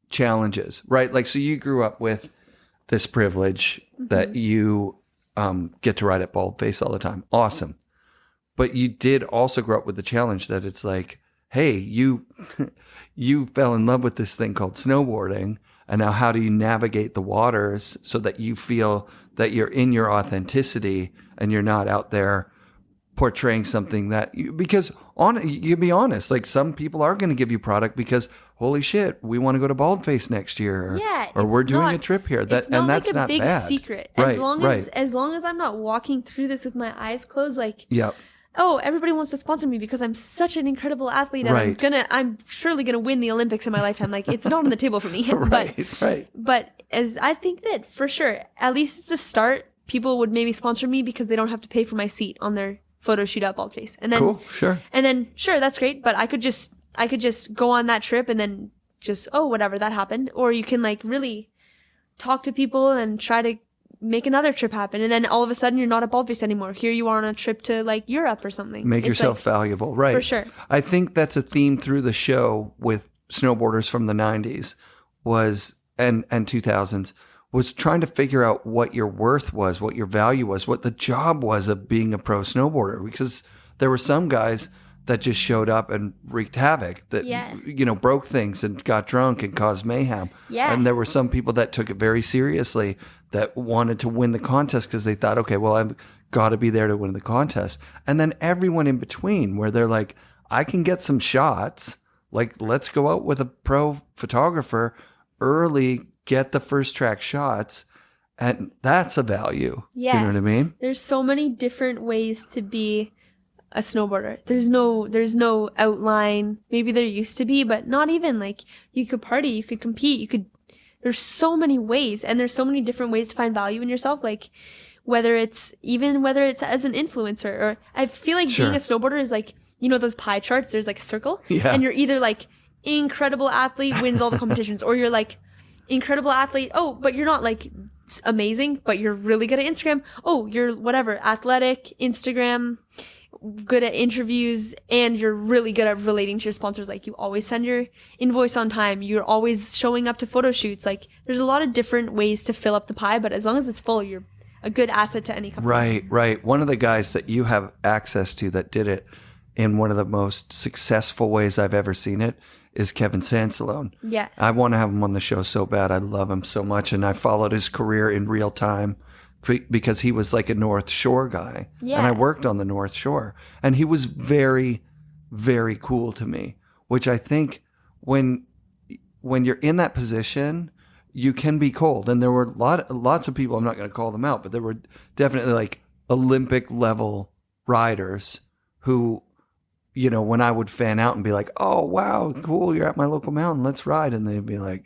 challenges, right? Like, so you grew up with this privilege that you get to ride at Baldface all the time. Awesome. But you did also grow up with the challenge that it's like, hey, you fell in love with this thing called snowboarding. And now how do you navigate the waters so that you feel that you're in your authenticity and you're not out there portraying something that you be honest, like some people are going to give you product because holy shit, we want to go to Baldface next year, or we're doing a trip here. That's like not a big bad. secret. Right, As long as I'm not walking through this with my eyes closed, like, yep. Oh, everybody wants to sponsor me because I'm such an incredible athlete and I'm surely gonna win the Olympics in my lifetime. Like, it's not on the table for me. Right. But as I think that for sure, at least it's a start, people would maybe sponsor me because they don't have to pay for my seat on their photo shoot at Baldface. And then cool, sure. And then sure, that's great, but I could just go on that trip and then just whatever, that happened. Or you can like really talk to people and try to make another trip happen, and then all of a sudden you're not at Baldface anymore. Here you are on a trip to like Europe or something. Make yourself valuable, right? For sure. I think that's a theme through the show with snowboarders from the 90s and 2000s was trying to figure out what your worth was, what your value was, what the job was of being a pro snowboarder, because there were some guys that just showed up and wreaked havoc, that broke things and got drunk and caused mayhem. Yeah. And there were some people that took it very seriously, that wanted to win the contest because they thought, okay, well, I've got to be there to win the contest. And then everyone in between, where they're like, I can get some shots. Like, let's go out with a pro photographer early, get the first track shots. And that's a value. Yeah. You know what I mean? There's so many different ways to be a snowboarder. There's no outline. Maybe there used to be, but not even. Like, you could party, you could compete, there's so many ways, and there's so many different ways to find value in yourself. Like, whether it's as an influencer, or I feel like being a snowboarder is like, those pie charts, there's like a circle, and you're either like incredible athlete, wins all the competitions, or you're like incredible athlete, but you're not like amazing, but you're really good at Instagram. You're whatever, athletic, Instagram, good at interviews, and you're really good at relating to your sponsors. Like, you always send your invoice on time, you're always showing up to photo shoots. Like, there's a lot of different ways to fill up the pie, but as long as it's full, you're a good asset to any company. Right. One of the guys that you have access to that did it in one of the most successful ways I've ever seen it is Kevin Sansalone. Yeah. I want to have him on the show so bad. I love him so much, and I followed his career in real time because he was like a North Shore guy. Yeah. And I worked on the North Shore. And he was very, very cool to me, which I think when you're in that position, you can be cold. And there were lots of people, I'm not going to call them out, but there were definitely like Olympic level riders who, when I would fan out and be like, oh, wow, cool, you're at my local mountain, let's ride. And they'd be like,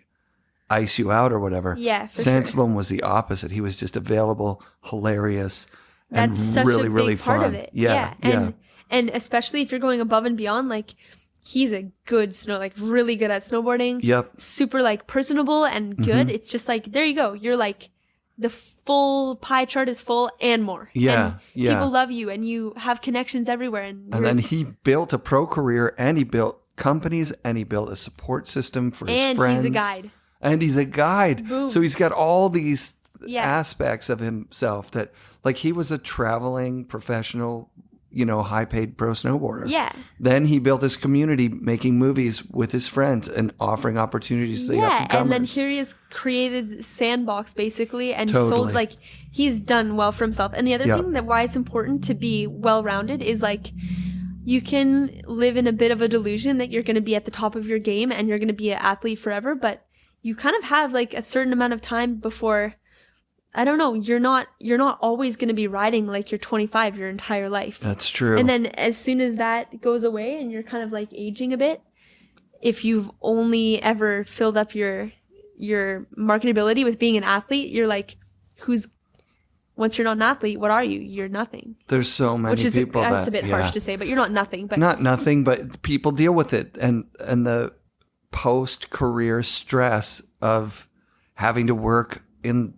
ice you out or whatever. Yeah, for Sansalone was the opposite. He was just available, hilarious, and That's such really, a big really part fun. of it. Yeah. And especially if you're going above and beyond, like, he's a good really good at snowboarding. Yep. Super like personable and good. It's just like, there you go. You're like, the full pie chart is full and more. Yeah. And people love you, and you have connections everywhere. And then he built a pro career, and he built companies, and he built a support system for his friends. And he's a guide. And he's a guide. Boom. So he's got all these aspects of himself that, like, he was a traveling professional, high-paid pro snowboarder. Yeah. Then he built his community, making movies with his friends and offering opportunities to the up-and-comers. And then here he has created Sandbox, basically, and sold, like, he's done well for himself. And the other thing that why it's important to be well-rounded is, like, you can live in a bit of a delusion that you're going to be at the top of your game and you're going to be an athlete forever, but you kind of have like a certain amount of time before I don't know, you're not always going to be riding like you're 25 your entire life. That's true. And then as soon as that goes away and you're kind of like aging a bit, if you've only ever filled up your marketability with being an athlete, you're like, once you're not an athlete, what are you? You're nothing. There's so many Which is people that's a bit harsh to say, but you're not nothing. But not nothing, but people deal with it, and the post-career stress of having to work in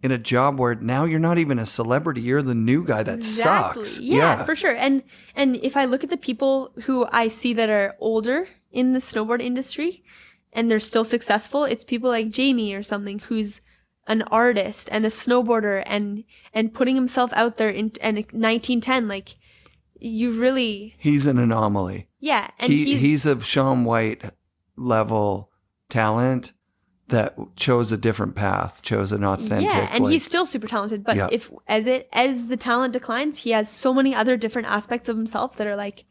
a job where now you're not even a celebrity, you're the new guy. That sucks. Yeah, for sure. And if I look at the people who I see that are older in the snowboard industry and they're still successful, it's people like Jamie or something, who's an artist and a snowboarder and putting himself out there in 1910. Like, he's an anomaly. Yeah. And he's a Shaun White level talent that chose a different path, chose an authentic. Yeah, and he's still super talented. But if as the talent declines, he has so many other different aspects of himself that are like,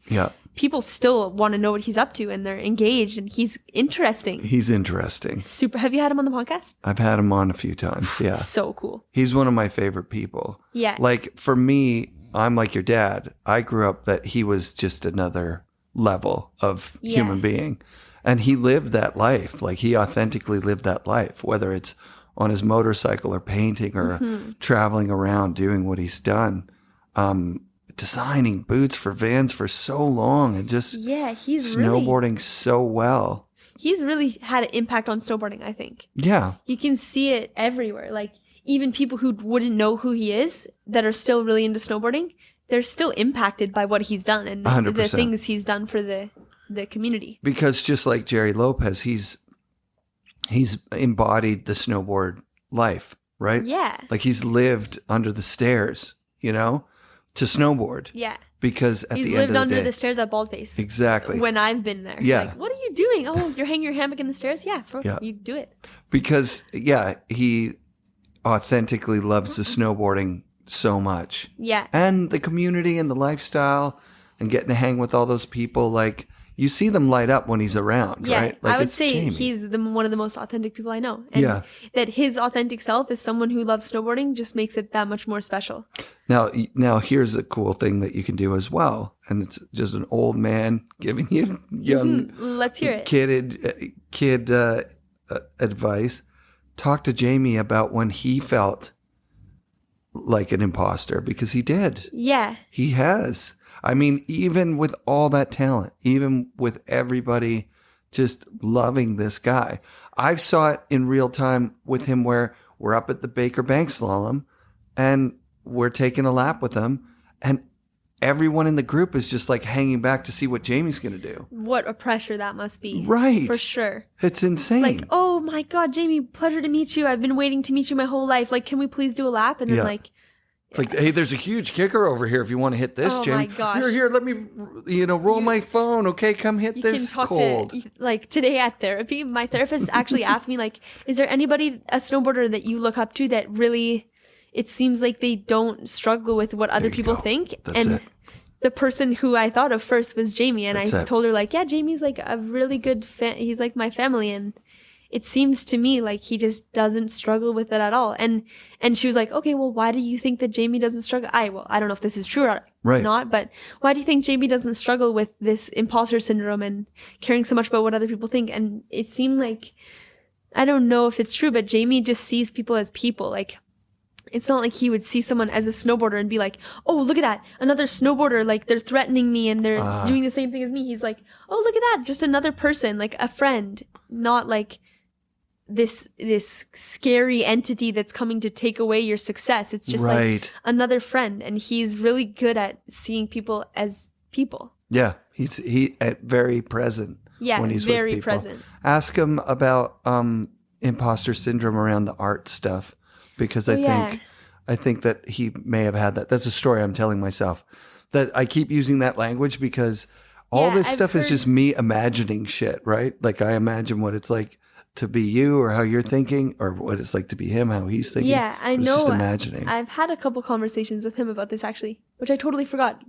people still want to know what he's up to, and they're engaged, and he's interesting. He's interesting. Super. Have you had him on the podcast? I've had him on a few times. Yeah. So cool. He's one of my favorite people. Yeah. Like, for me, I'm like your dad. I grew up that he was just another level of human being. And he lived that life. Like, he authentically lived that life, whether it's on his motorcycle or painting or traveling around doing what he's done. Designing boots for Vans for so long and just he's snowboarding so well. He's really had an impact on snowboarding, I think. Yeah. You can see it everywhere. Like, even people who wouldn't know who he is that are still really into snowboarding, they're still impacted by what he's done and the things he's done for the community. Because just like Jerry Lopez, he's embodied the snowboard life, right? Yeah. Like, he's lived under the stairs, to snowboard. Yeah. Because at he's the end of the day, lived under the stairs at Baldface. Exactly. When I've been there. Yeah. Like, what are you doing? Oh, you're hanging your hammock in the stairs? Yeah. You do it. Because, he authentically loves the snowboarding so much. Yeah. And the community and the lifestyle and getting to hang with all those people. Like, you see them light up when he's around, right? Like, I would say he's one of the most authentic people I know. And that his authentic self is someone who loves snowboarding just makes it that much more special. Now here's a cool thing that you can do as well. And it's just an old man giving you young Let's hear it. kid advice. Talk to Jamie about when he felt like an imposter, because he did. Yeah. He has. I mean, even with all that talent, even with everybody just loving this guy, I saw it in real time with him where we're up at the Baker Bank Slalom and we're taking a lap with him, and everyone in the group is just like hanging back to see what Jamie's going to do. What a pressure that must be. Right. For sure. It's insane. Like, oh my God, Jamie, pleasure to meet you. I've been waiting to meet you my whole life. Like, can we please do a lap? And then it's like, hey, there's a huge kicker over here if you want to hit this, Jamie. Oh my gosh. Here, let me, roll my phone. Okay, come hit this cold. Like, today at therapy, my therapist actually asked me, like, is there anybody, a snowboarder that you look up to that really, it seems like they don't struggle with what other people think? That's it. The person who I thought of first was Jamie. And I told her, like, yeah, Jamie's like a really good he's like my family. And it seems to me like he just doesn't struggle with it at all. And she was like, okay, well, why do you think that Jamie doesn't struggle? I don't know if this is true or not, but why do you think Jamie doesn't struggle with this imposter syndrome and caring so much about what other people think? And it seemed like, I don't know if it's true, but Jamie just sees people as people. Like, it's not like he would see someone as a snowboarder and be like, oh, look at that, another snowboarder, like, they're threatening me and they're doing the same thing as me. He's like, oh, look at that, just another person, like a friend, not like this scary entity that's coming to take away your success. It's just like another friend. And he's really good at seeing people as people. Yeah. He's very present. Yeah. When he's very with people. present. Ask him about imposter syndrome around the art stuff, because I think that he may have had that. That's a story I'm telling myself, that I keep using that language because all this stuff is just me imagining shit, right? Like, I imagine what it's like to be you or how you're thinking, or what it's like to be him, how he's thinking. Yeah, I know. Just imagining. I've had a couple conversations with him about this, actually, which I totally forgot.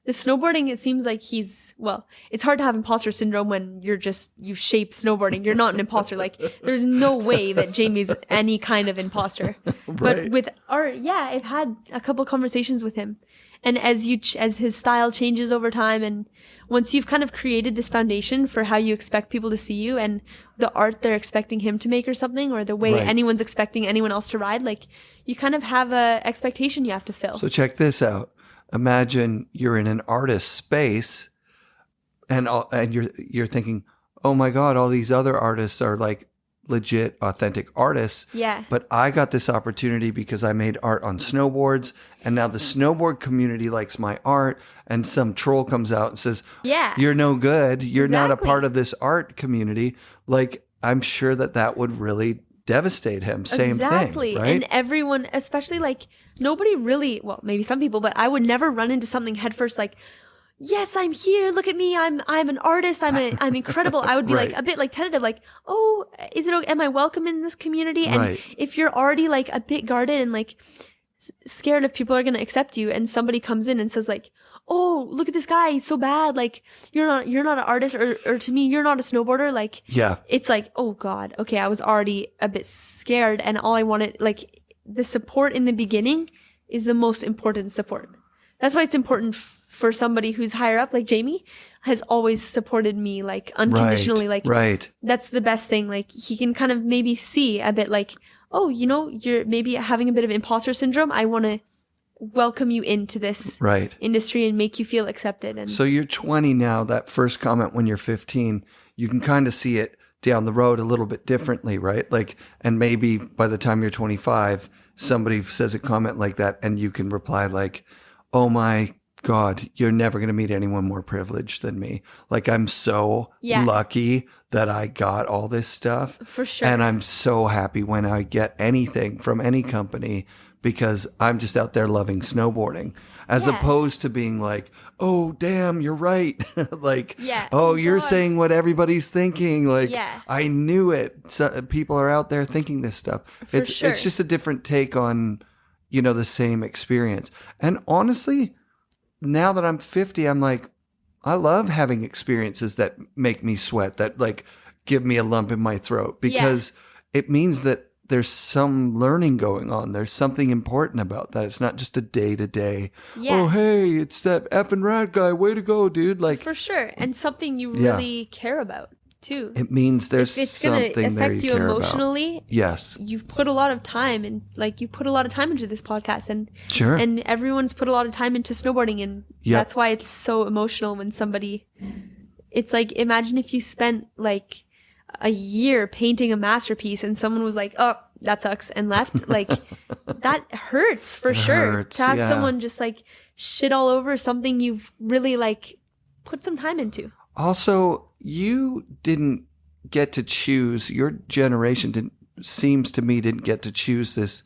the snowboarding, it seems like it's hard to have imposter syndrome when you've shaped snowboarding. You're not an imposter. Like, there's no way that Jamie's any kind of imposter. Right. But with art, yeah, I've had a couple conversations with him. And as his style changes over time, and once you've kind of created this foundation for how you expect people to see you and the art they're expecting him to make or something, or the way Right. anyone's expecting anyone else to ride, like, you kind of have a expectation you have to fill. So check this out. Imagine you're in an artist space and you're thinking, oh my God, all these other artists are like legit, authentic artists. Yeah. But I got this opportunity because I made art on snowboards, and now the snowboard community likes my art, and some troll comes out and says, Yeah. you're no good. You're not a Exactly. part of this art community. Like, I'm sure that would really devastate him. Same Exactly. thing, right? And everyone, especially like, nobody really, well, maybe some people, but I would never run into something headfirst like, yes, I'm here. Look at me. I'm an artist. I'm incredible. I would be Right. like a bit like tentative, like, oh, is it okay? Am I welcome in this community? And Right. if you're already like a bit guarded and like scared if people are going to accept you, and somebody comes in and says like, oh, look at this guy. He's so bad. Like, you're not an artist, or to me, you're not a snowboarder. Like, Yeah. it's like, oh God, okay, I was already a bit scared, and all I wanted, like, the support in the beginning is the most important support. That's why it's important for somebody who's higher up, like Jamie, has always supported me, like, unconditionally. Like, Right. that's the best thing. Like, he can kind of maybe see a bit like, oh, you're maybe having a bit of imposter syndrome. I want to welcome you into this Right. industry and make you feel accepted. And So you're 20 now. That first comment when you're 15, you can kind of see it down the road a little bit differently, right? Like, and maybe by the time you're 25, somebody says a comment like that, and you can reply like, oh my God, you're never going to meet anyone more privileged than me. Like, I'm so Yeah. lucky that I got all this stuff. For sure. And I'm so happy when I get anything from any company, because I'm just out there loving snowboarding, as Yeah. opposed to being like, oh, damn, you're right. Like, Yeah. oh, Oh, you're God. saying what everybody's thinking. Like, Yeah. I knew it. So, people are out there thinking this stuff. It's sure. just a different take on, the same experience. And honestly, now that I'm 50, I'm like, I love having experiences that make me sweat, that like give me a lump in my throat, because it means that there's some learning going on. There's something important about that. It's not just a day to day. Yeah. Oh, hey, it's that FNRad guy. Way to go, dude. Like, For sure. And something you Yeah. really care about too. it means there's It's going to something there affect you you care about. emotionally. Yes. You've put a lot of time, and like, you put a lot of time into this podcast, and Sure. and everyone's put a lot of time into snowboarding, and Yep. that's why it's so emotional when somebody, it's like, imagine if you spent like a year painting a masterpiece and someone was like, oh, that sucks, and left. Like, that hurts for sure. hurts, To have yeah. someone just like shit all over something you've really like put some time into. Also, you didn't get to choose. Your generation didn't get to choose this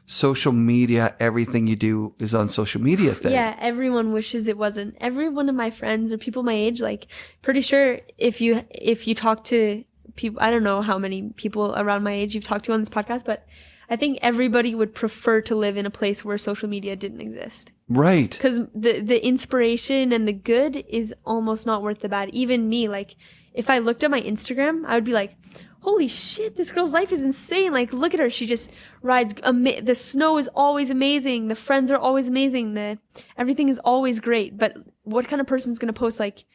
social media. Everything you do is on social media thing. Yeah, everyone wishes it wasn't. Every one of my friends or people my age, like, pretty sure if you talk to people, I don't know how many people around my age you've talked to on this podcast, but I think everybody would prefer to live in a place where social media didn't exist. Right. Because the inspiration and the good is almost not worth the bad. Even me, like, if I looked at my Instagram, I would be like, holy shit, this girl's life is insane. Like, look at her. She just rides. The snow is always amazing. The friends are always amazing. Everything is always great. But what kind of person's going to post like,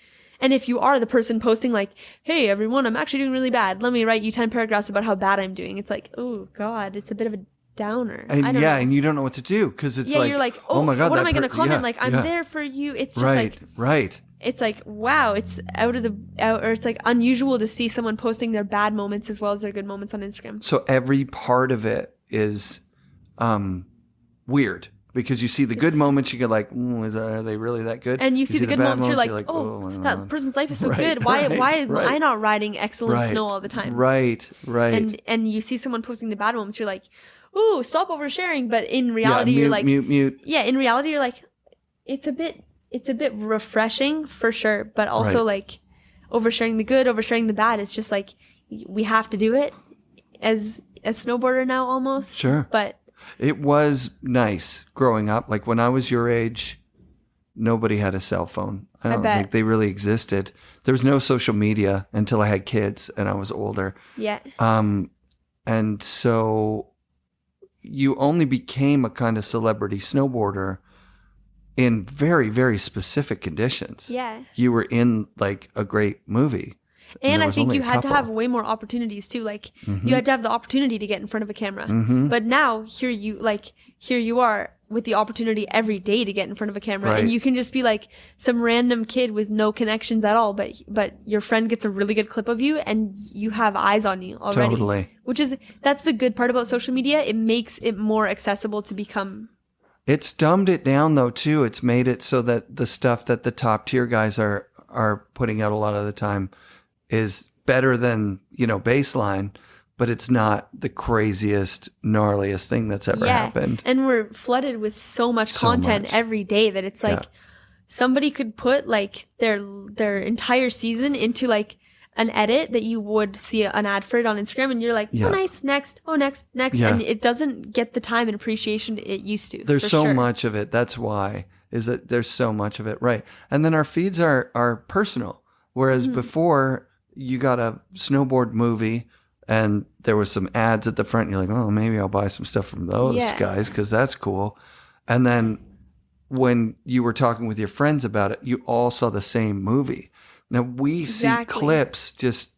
and if you are the person posting like, hey, everyone, I'm actually doing really bad. Let me write you 10 paragraphs about how bad I'm doing. It's like, oh, God, it's a bit of a downer. And I don't know. and you don't know what to do, because it's Yeah, like, you're like, oh my God, what am that I going to comment? yeah, like, I'm yeah. there for you. It's just Right. like, Right. it's like, wow, it's or it's like unusual to see someone posting their bad moments as well as their good moments on Instagram. So every part of it is weird, because you see the good moments, you get like, are they really that good? And you see the good bad moments, you're like, oh, oh, that person's life is so Right, good. Why am right. I not riding excellent Right. snow all the time? Right. Right. And you see someone posting the bad moments, you're like, ooh, stop oversharing. But in reality, yeah, you're like, mute. yeah, in reality, you're like, it's a bit refreshing for sure, but also Right. like oversharing the good, oversharing the bad. It's just like, we have to do it as a snowboarder now almost. Sure. But It was nice growing up. Like when I was your age, nobody had a cell phone. I don't bet. think they really existed. There was no social media until I had kids and I was older. Yeah. And so you only became a kind of celebrity snowboarder in very, very specific conditions. Yeah. You were in like a great movie. And there I was think only you a had to couple. have way more opportunities too. Like you had to have the opportunity to get in front of a camera. But now here you are with the opportunity every day to get in front of a camera, Right. and you can just be like some random kid with no connections at all, but your friend gets a really good clip of you and you have eyes on you already. Totally. That's the good part about social media. It makes it more accessible to become. It's dumbed it down though too. It's made it so that the stuff that the top tier guys are putting out a lot of the time is better than, baseline, but it's not the craziest, gnarliest thing that's ever happened. And we're flooded with so much content every day that it's like somebody could put like their entire season into like an edit that you would see an ad for it on Instagram, and you're like, oh, nice, next, oh, next. Yeah. And it doesn't get the time and appreciation it used to. There's for so sure. much of it. That's why, is that there's so much of it. Right. And then our feeds are personal. Whereas before you got a snowboard movie and there was some ads at the front, and you're like, oh, maybe I'll buy some stuff from those guys because that's cool. And then when you were talking with your friends about it, you all saw the same movie. Now we see clips just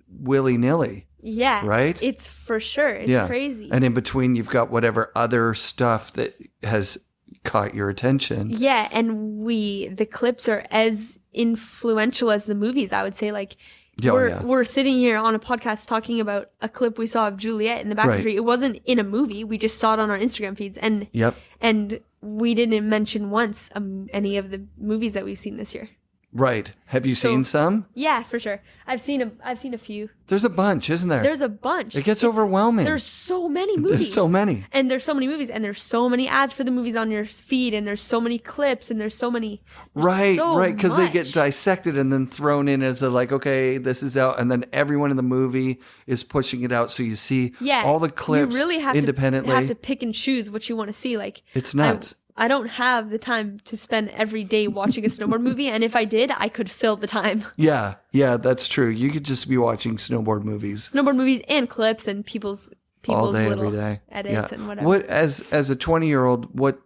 willy-nilly. Yeah. Right? It's for sure. It's crazy. And in between, you've got whatever other stuff that has caught your attention. Yeah. And the clips are as influential as the movies, I would say. Like, we're sitting here on a podcast talking about a clip we saw of Juliet in the backcountry. It wasn't in a movie. We just saw it on our Instagram feeds. And we didn't mention once any of the movies that we've seen this year. Right. Have you seen some? Yeah, for sure. I've seen a few. There's a bunch, isn't there? There's a bunch. It gets overwhelming. There's so many movies. There's so many. And there's so many movies, and there's so many ads for the movies on your feed, and there's so many clips, and there's so many. Right, because they get dissected and then thrown in as a like, okay, this is out, and then everyone in the movie is pushing it out, so you see all the clips you really have independently. You have to pick and choose what you want to see. Like, it's nuts. I don't have the time to spend every day watching a snowboard movie, and if I did, I could fill the time. Yeah, that's true. You could just be watching snowboard movies. Snowboard movies and clips and people's all day, little every day. edits and whatever. What as a 20-year-old, what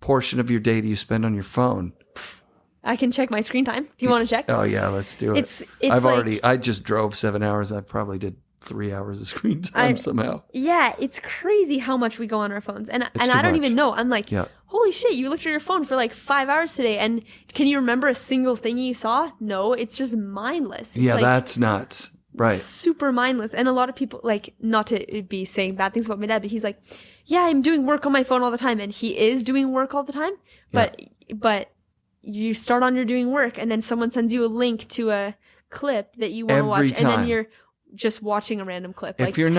portion of your day do you spend on your phone? I can check my screen time if you want to check. Oh yeah, let's do it. It's I just drove 7 hours. I probably did 3 hours of screen time somehow. Yeah, it's crazy how much we go on our phones. And I don't even know. I'm like, holy shit, you looked at your phone for like 5 hours today, and can you remember a single thing you saw? No, it's just mindless. It's that's nuts. Right. Super mindless. And a lot of people, like, not to be saying bad things about my dad, but he's like, yeah, I'm doing work on my phone all the time. And he is doing work all the time. But you start on your doing work, and then someone sends you a link to a clip that you want to watch. Time. And then you're just watching a random clip. If you're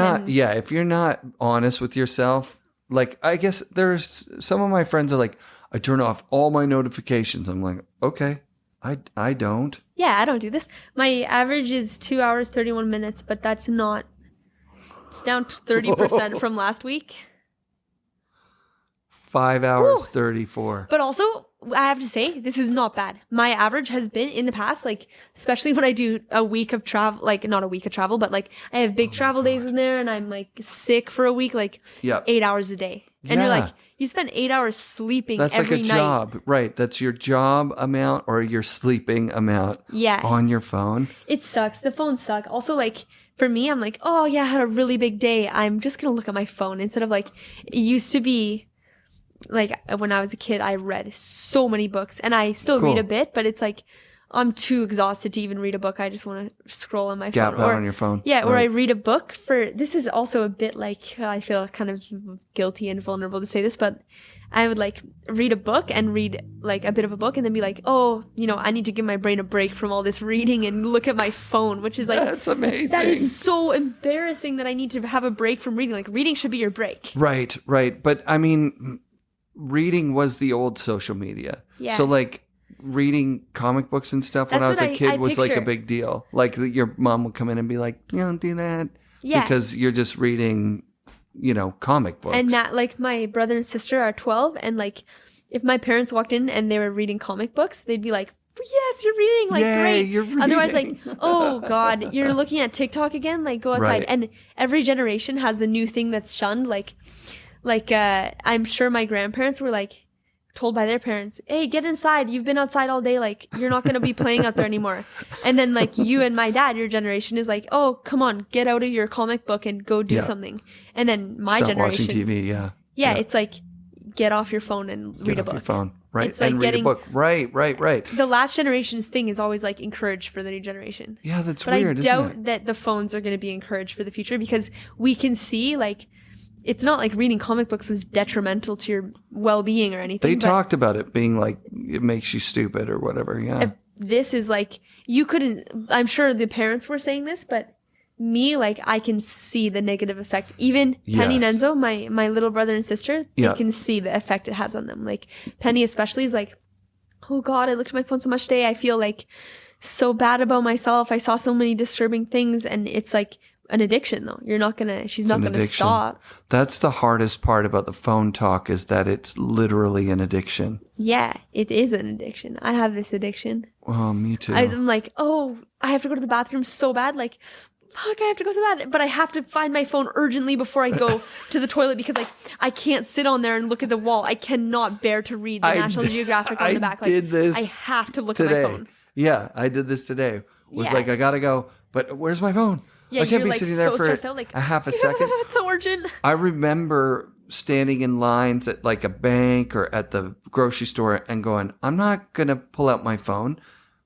not honest with yourself, like, I guess there's some of my friends are like, I turn off all my notifications. I'm like, okay, I don't. Yeah, I don't do this. My average is 2 hours, 31 minutes, but that's not, it's down to 30% from last week. 5 hours, 34. But also, I have to say, this is not bad. My average has been in the past, like, especially when I do a week of travel, like, not a week of travel, but like, I have big travel days in there and I'm like sick for a week, like 8 hours a day. And you're like, you spend 8 hours sleeping every night. That's like a job, right? That's your job amount or your sleeping amount on your phone. It sucks. The phones suck. Also, like, for me, I'm like, oh yeah, I had a really big day. I'm just going to look at my phone instead of like, it used to be, like, when I was a kid, I read so many books, and I still read a bit, but it's like, I'm too exhausted to even read a book. I just want to scroll on my phone. Gap out on your phone. Yeah, or I read a book this is also a bit like, I feel kind of guilty and vulnerable to say this, but I would like read a book and read like a bit of a book and then be like, oh, I need to give my brain a break from all this reading and look at my phone, which is like, that's amazing. That is so embarrassing that I need to have a break from reading. Like, reading should be your break. Right. But I mean, reading was the old social media. Yeah. So like reading comic books and stuff when I was a kid was like a big deal. Like your mom would come in and be like, don't do that. Yeah. Because you're just reading, comic books. And that, like, my brother and sister are 12, and like, if my parents walked in and they were reading comic books, they'd be like, yes, you're reading, like, Yay, great. you're reading. Otherwise, like, oh God, you're looking at TikTok again, like, go outside. Right. And every generation has the new thing that's shunned. Like I'm sure my grandparents were like told by their parents, hey, get inside, you've been outside all day, like, you're not going to be playing out there anymore. And then like you and my dad, your generation is like, oh, come on, get out of your comic book and go do something. And then my Stop generation, watching TV. Yeah. it's like, get off your phone and read a Off book. your phone. Right. It's like and read getting- a book. Right. The last generation's thing is always like encouraged for the new generation. Yeah, that's But weird, I isn't doubt it? that the phones are going to be encouraged for the future, because we can see, like, it's not like reading comic books was detrimental to your well-being or anything. They but talked about it being like, it makes you stupid or whatever. Yeah. this is like, you couldn't, I'm sure the parents were saying this, but me, like, I can see the negative effect. Even Penny and Yes. Enzo, my little brother and sister, Yeah. they can see the effect it has on them. Like, Penny especially is like, oh God, I looked at my phone so much today. I feel like so bad about myself. I saw so many disturbing things. And it's like an addiction, though. She's not an gonna addiction. stop. That's the hardest part about the phone talk, is that it's literally an addiction. Yeah, it is an addiction. I have this addiction. Oh, me too. I'm like, oh, I have to go to the bathroom so bad. Like, fuck, I have to go so bad. But I have to find my phone urgently before I go to the toilet, because, like, I can't sit on there and look at the wall. I cannot bear to read the National Geographic on the back. Like, did this I have to look today. at my phone. Yeah, I did this today. Was Yeah. like, I gotta go, but where's my phone? Yeah, I can't you're, be like, sitting there so for stressed out, like, a half a second. It's so urgent. I remember standing in lines at like a bank or at the grocery store and going, I'm not gonna pull out my phone,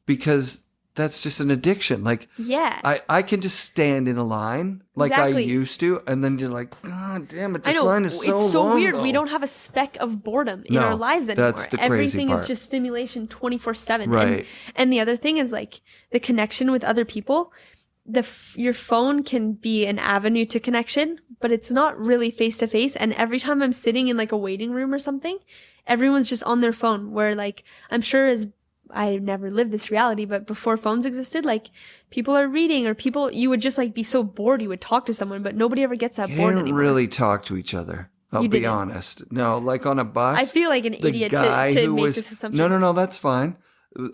because that's just an addiction. Like, Yeah. I can just stand in a line like Exactly. I used to, and then you're like, God damn it, I this know, line is so it's so long, weird. though." We don't have a speck of boredom in No, our lives anymore. that's the crazy Everything part. is just stimulation 24/7. Right. And the other thing is, like, the connection with other people. Your phone can be an avenue to connection, but it's not really face to face. And every time I'm sitting in like a waiting room or something, everyone's just on their phone. Where, like, I'm sure I never lived this reality, but before phones existed, like, people are reading, or you would just like be so bored you would talk to someone, but nobody ever gets that You bored didn't anymore. really talk to each other. I'll You be didn't. honest. No, like on a bus. I feel like an the idiot guy to who make was, this assumption. No, that's fine.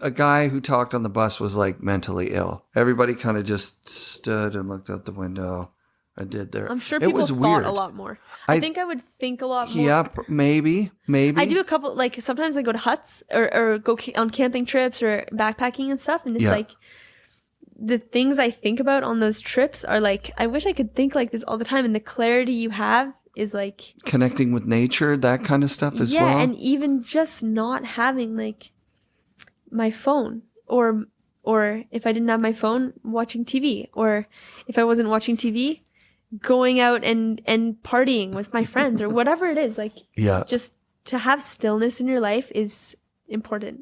A guy who talked on the bus was like mentally ill. Everybody kind of just stood and looked out the window and did their. I'm sure it people was thought weird. a lot more. I think I would think a lot more. Yeah, maybe. I do a couple, like, sometimes I go to huts or go on camping trips or backpacking and stuff. And it's Yeah. like, the things I think about on those trips are like, I wish I could think like this all the time. And the clarity you have is like, Connecting with nature, that kind of stuff as well. yeah. And even just not having like my phone, or if I didn't have my phone, watching TV, or if I wasn't watching TV, going out and partying with my friends, or whatever it is. Like, Yeah. just to have stillness in your life is important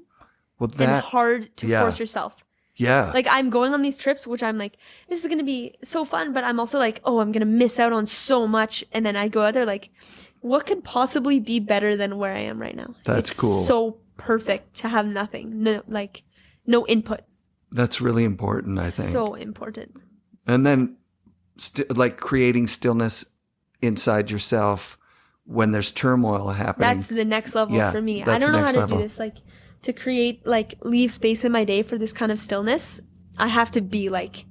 Well, and that. hard to yeah. force yourself. Yeah. Like, I'm going on these trips, which I'm like, this is going to be so fun, but I'm also like, oh, I'm going to miss out on so much. And then I go out there like, what could possibly be better than where I am right now? That's It's cool. so perfect to have nothing, no input. That's really important, I think. So important. And then, like, creating stillness inside yourself when there's turmoil happening. That's the next level Yeah, for me. I that's don't the know how next to level. do this. Like, to create, like, leave space in my day for this kind of stillness, I have to be like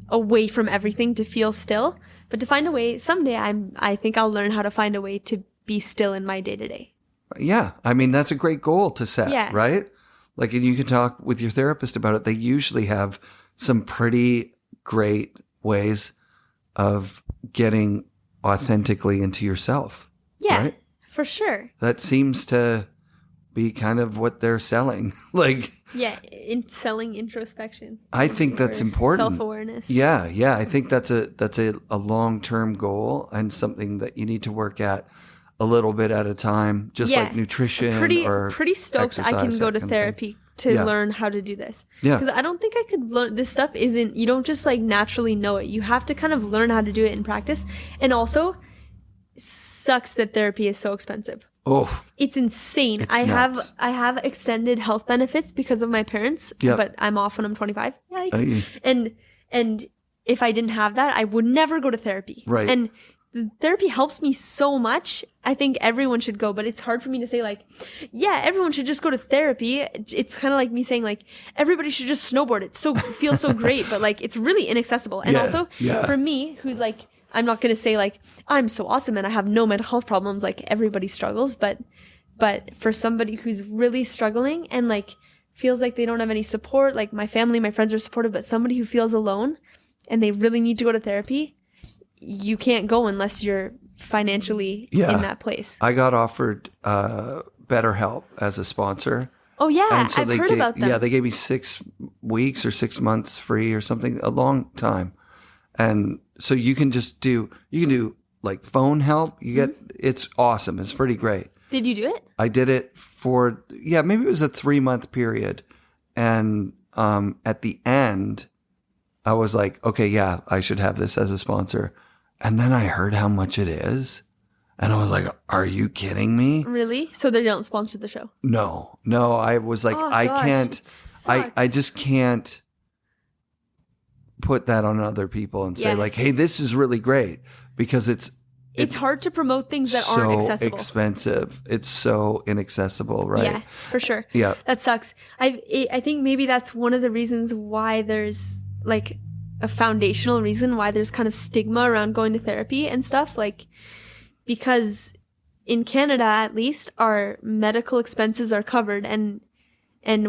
away from everything to feel still. But to find a way, someday I think I'll learn how to find a way to be still in my day to day. Yeah. I mean, that's a great goal to set, Yeah. right? Like, and you can talk with your therapist about it. They usually have some pretty great ways of getting authentically into yourself. Yeah, Right? for sure. That seems to be kind of what they're selling. Like, Yeah, in selling introspection. I think that's important. Self-awareness. Yeah. I think that's a long-term goal and something that you need to work at a little bit at a time, just like nutrition or pretty stoked I can exercise, go that to kind of thing. therapy to Yeah. learn how to do this. Yeah. Because I don't think I could learn this stuff. You don't just like naturally know it. You have to kind of learn how to do it in practice. And also, sucks that therapy is so expensive. Oh, It's insane. It's I nuts. have extended health benefits because of my parents, Yep. but I'm off when I'm 25. Yikes. Aye. And if I didn't have that, I would never go to therapy. Right. And therapy helps me so much. I think everyone should go, but it's hard for me to say like, yeah, everyone should just go to therapy. It's kind of like me saying like, everybody should just snowboard. It feels so great, but like, it's really inaccessible. And also for me, who's like, I'm not going to say like, I'm so awesome and I have no mental health problems. Like everybody struggles, but for somebody who's really struggling and like feels like they don't have any support, like my family, my friends are supportive, but somebody who feels alone and they really need to go to therapy, you can't go unless you're financially in that place. I got offered BetterHelp as a sponsor. Oh yeah, and so I've heard about them. Yeah, they gave me 6 weeks or 6 months free or something, a long time. And so you can do like phone help. You get, it's awesome. It's pretty great. Did you do it? I did it for, maybe it was a 3-month period. And at the end, I was like, okay, yeah, I should have this as a sponsor. And then I heard how much it is. And I was like, are you kidding me? Really? So they don't sponsor the show? No. I was like, Oh, I gosh, can't, it sucks. I just can't put that on other people and say like, hey, this is really great, because it's hard to promote things that so aren't accessible. Expensive. It's so inaccessible, right? Yeah, for sure. Yeah. That sucks. I think maybe that's one of the reasons why there's like a foundational reason why there's kind of stigma around going to therapy and stuff, like because in Canada at least our medical expenses are covered, and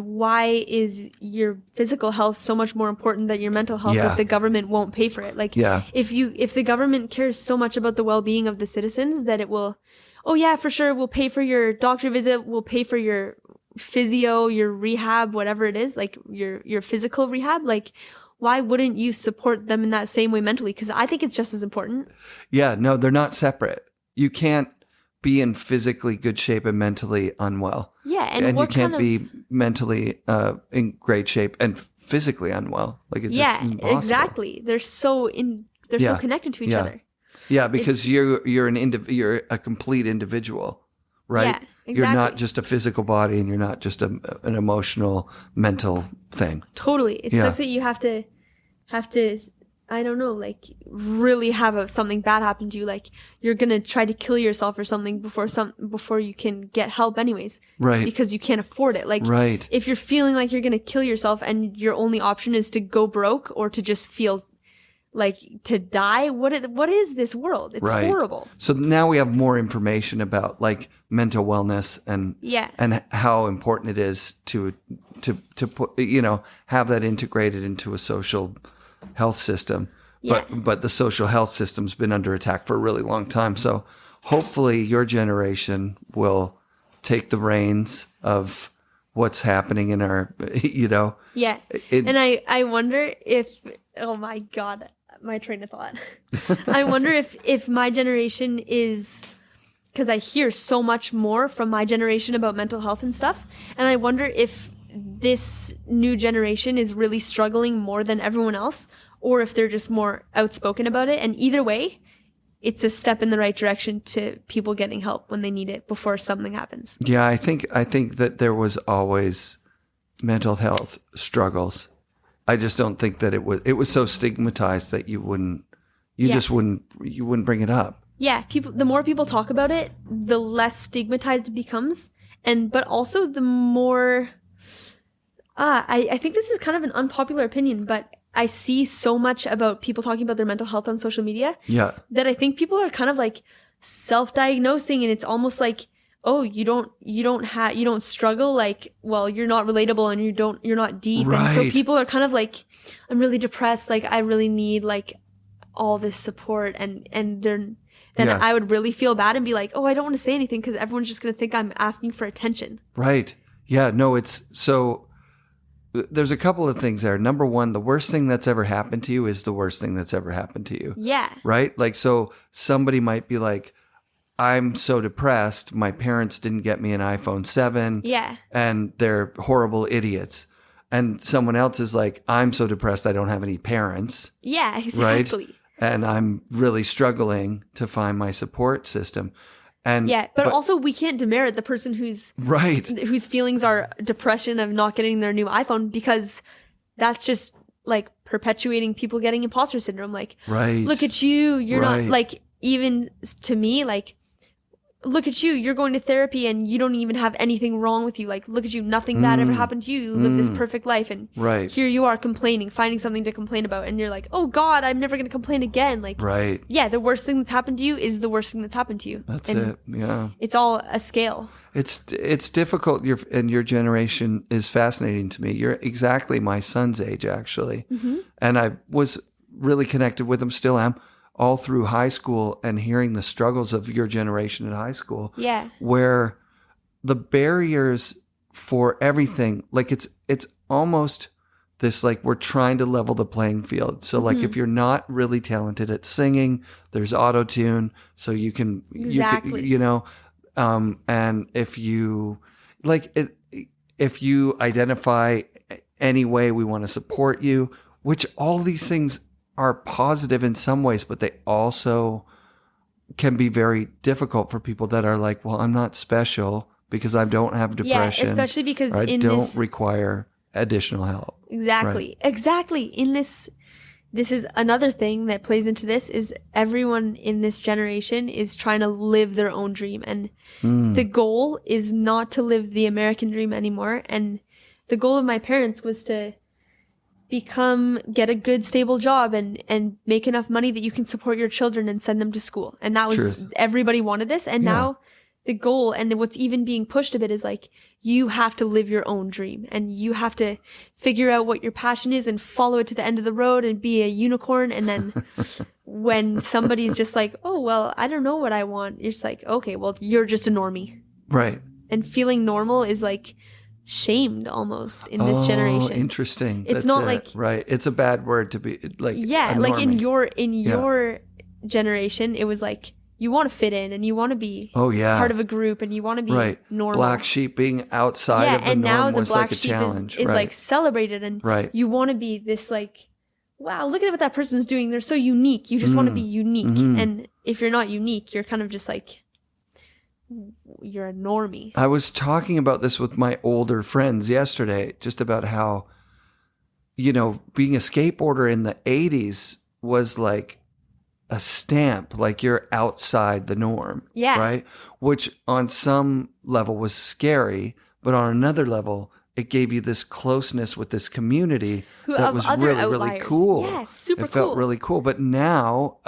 why is your physical health so much more important than your mental health if the government won't pay for it? Like if the government cares so much about the well-being of the citizens that it will, oh yeah, for sure, we'll pay for your doctor visit, we'll pay for your physio, your rehab, whatever it is, like your physical rehab, like why wouldn't you support them in that same way mentally? Because I think it's just as important. Yeah, no, they're not separate. You can't be in physically good shape and mentally unwell. Yeah, and you can't be mentally in great shape and physically unwell. Like it's just impossible. Exactly. They're so connected to each other. Yeah, because you're a complete individual, right? Yeah, exactly. You're not just a physical body, and you're not just an emotional, mental thing. Totally. It sucks that you have to I don't know, like really have something bad happen to you, like you're gonna try to kill yourself or something before you can get help anyways, right? Because you can't afford it. Like, right. If you're feeling like you're gonna kill yourself and your only option is to go broke or to just feel like to die, what is this world? It's horrible. So now we have more information about like mental wellness and how important it is to put, have that integrated into a social health system. But the social health system's been under attack for a really long time. So hopefully your generation will take the reins of what's happening in our, Yeah. And I wonder if, oh my God, my train of thought. I wonder if my generation is, because I hear so much more from my generation about mental health and stuff. And I wonder if this new generation is really struggling more than everyone else, or if they're just more outspoken about it. And either way, it's a step in the right direction to people getting help when they need it before something happens. Yeah, I think that there was always mental health struggles. I just don't think that it was so stigmatized that you wouldn't bring it up. Yeah, the more people talk about it, the less stigmatized it becomes. But also the more I think this is kind of an unpopular opinion, but I see so much about people talking about their mental health on social media that I think people are kind of like self-diagnosing, and it's almost like, oh, you don't struggle, like, well, you're not relatable and you're not deep. Right. And so people are kind of like, I'm really depressed, like I really need like all this support, and then I would really feel bad and be like, oh, I don't want to say anything because everyone's just going to think I'm asking for attention. Right. Yeah, no, it's so there's a couple of things there. Number one, the worst thing that's ever happened to you is the worst thing that's ever happened to you. Yeah. Right? Like, so somebody might be like, I'm so depressed. My parents didn't get me an iPhone 7. Yeah. And they're horrible idiots. And someone else is like, I'm so depressed I don't have any parents. Yeah, exactly. Right? And I'm really struggling to find my support system. And but also we can't demerit the person whose feelings are depression of not getting their new iPhone, because that's just like perpetuating people getting imposter syndrome. Like, look at you, you're not like, even to me, like, look at you, you're going to therapy and you don't even have anything wrong with you. Like, look at you, nothing bad ever happened to you. You live this perfect life. And Right. here you are complaining, finding something to complain about. And you're like, oh God, I'm never going to complain again. Like, Right. yeah, the worst thing that's happened to you is the worst thing that's happened to you. That's And it. Yeah. it's all a scale. It's difficult. Your generation is fascinating to me. You're exactly my son's age, actually. And I was really connected with him, still am, all through high school, and hearing the struggles of your generation in high school. Yeah. Where the barriers for everything, like it's almost this, like, we're trying to level the playing field. So like if you're not really talented at singing, there's auto-tune, so you can, Exactly. you know, and if you if you identify any way, we want to support you, which all these things are positive in some ways, but they also can be very difficult for people that are like, well, I'm not special because I don't have depression. Yeah, especially because or I in don't this require additional help. Exactly. Exactly. In this is another thing that plays into this, is everyone in this generation is trying to live their own dream. And the goal is not to live the American dream anymore. And the goal of my parents was to get a good stable job and make enough money that you can support your children and send them to school. And that was, Truth. everybody wanted this. And now the goal, and what's even being pushed a bit, is like, you have to live your own dream and you have to figure out what your passion is and follow it to the end of the road and be a unicorn. And then when somebody's just like, oh, well, I don't know what I want, you're just like, okay, well, you're just a normie. Right. And feeling normal is like shamed almost in this generation. Interesting. It's That's not it. like, Right. It's a bad word to be like. yeah, a like in normie. your generation, it was like, you want to fit in and you want to be part of a group and you want to be normal. Black sheep being outside of the and norm now the was black like a sheep challenge. is like celebrated, and you want to be this, like, wow, look at what that person's doing. They're so unique. You just want to be unique. And if you're not unique, you're kind of just like, you're a normie. I was talking about this with my older friends yesterday, just about how, you know, being a skateboarder in the 80s was like a stamp, like you're outside the norm. Yeah. Right? Which on some level was scary, but on another level, it gave you this closeness with this community that was really, really cool. Yeah, super cool. It felt really cool. But now,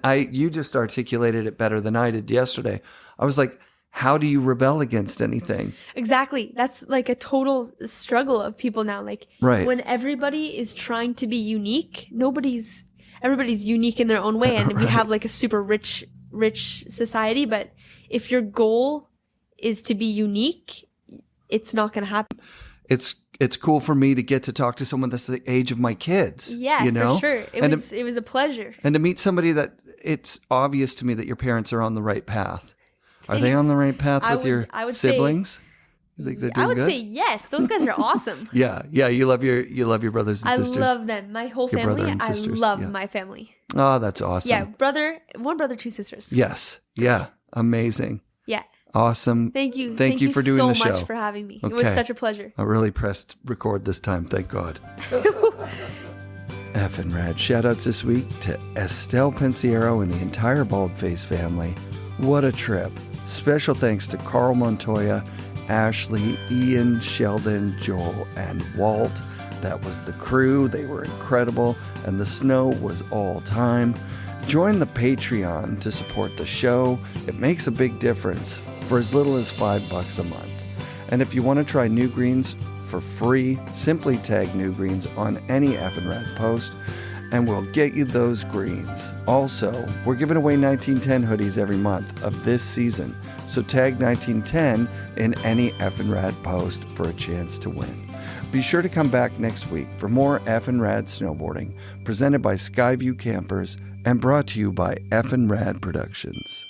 you just articulated it better than I did yesterday. I was like, how do you rebel against anything? Exactly. That's like a total struggle of people now. Like, when everybody is trying to be unique, everybody's unique in their own way. And we have like a super rich society. But if your goal is to be unique, it's not going to happen. It's cool for me to get to talk to someone that's the age of my kids. Yeah, you know? for sure. It was a pleasure. And to meet somebody that it's obvious to me that your parents are on the right path. Are they on the right path with your siblings? You think they're doing good? I would say yes. Those guys are awesome. Yeah. You love your brothers and sisters. I love them. My whole Your brother family. and I sisters, love yeah. my family. Oh, that's awesome. Yeah, one brother, two sisters. Yes. Yeah. Amazing. Yeah. Awesome. Thank you. Thank you for doing the show. so much for having me. It was such a pleasure. I really pressed record this time. Thank God. FNRad shoutouts this week to Estelle Pensiero and the entire Baldface family. What a trip. Special thanks to Carl Montoya, Ashley, Ian, Sheldon, Joel, and Walt. That was the crew. They were incredible, and the snow was all time. Join the Patreon to support the show. It makes a big difference for as little as $5 a month. And if you want to try NewGreens for free, simply tag NewGreens on any FNRad post, and we'll get you those greens. Also, we're giving away 1910 hoodies every month of this season, so tag 1910 in any FNRad post for a chance to win. Be sure to come back next week for more FNRad snowboarding, presented by Skyview Campers and brought to you by FNRad Productions.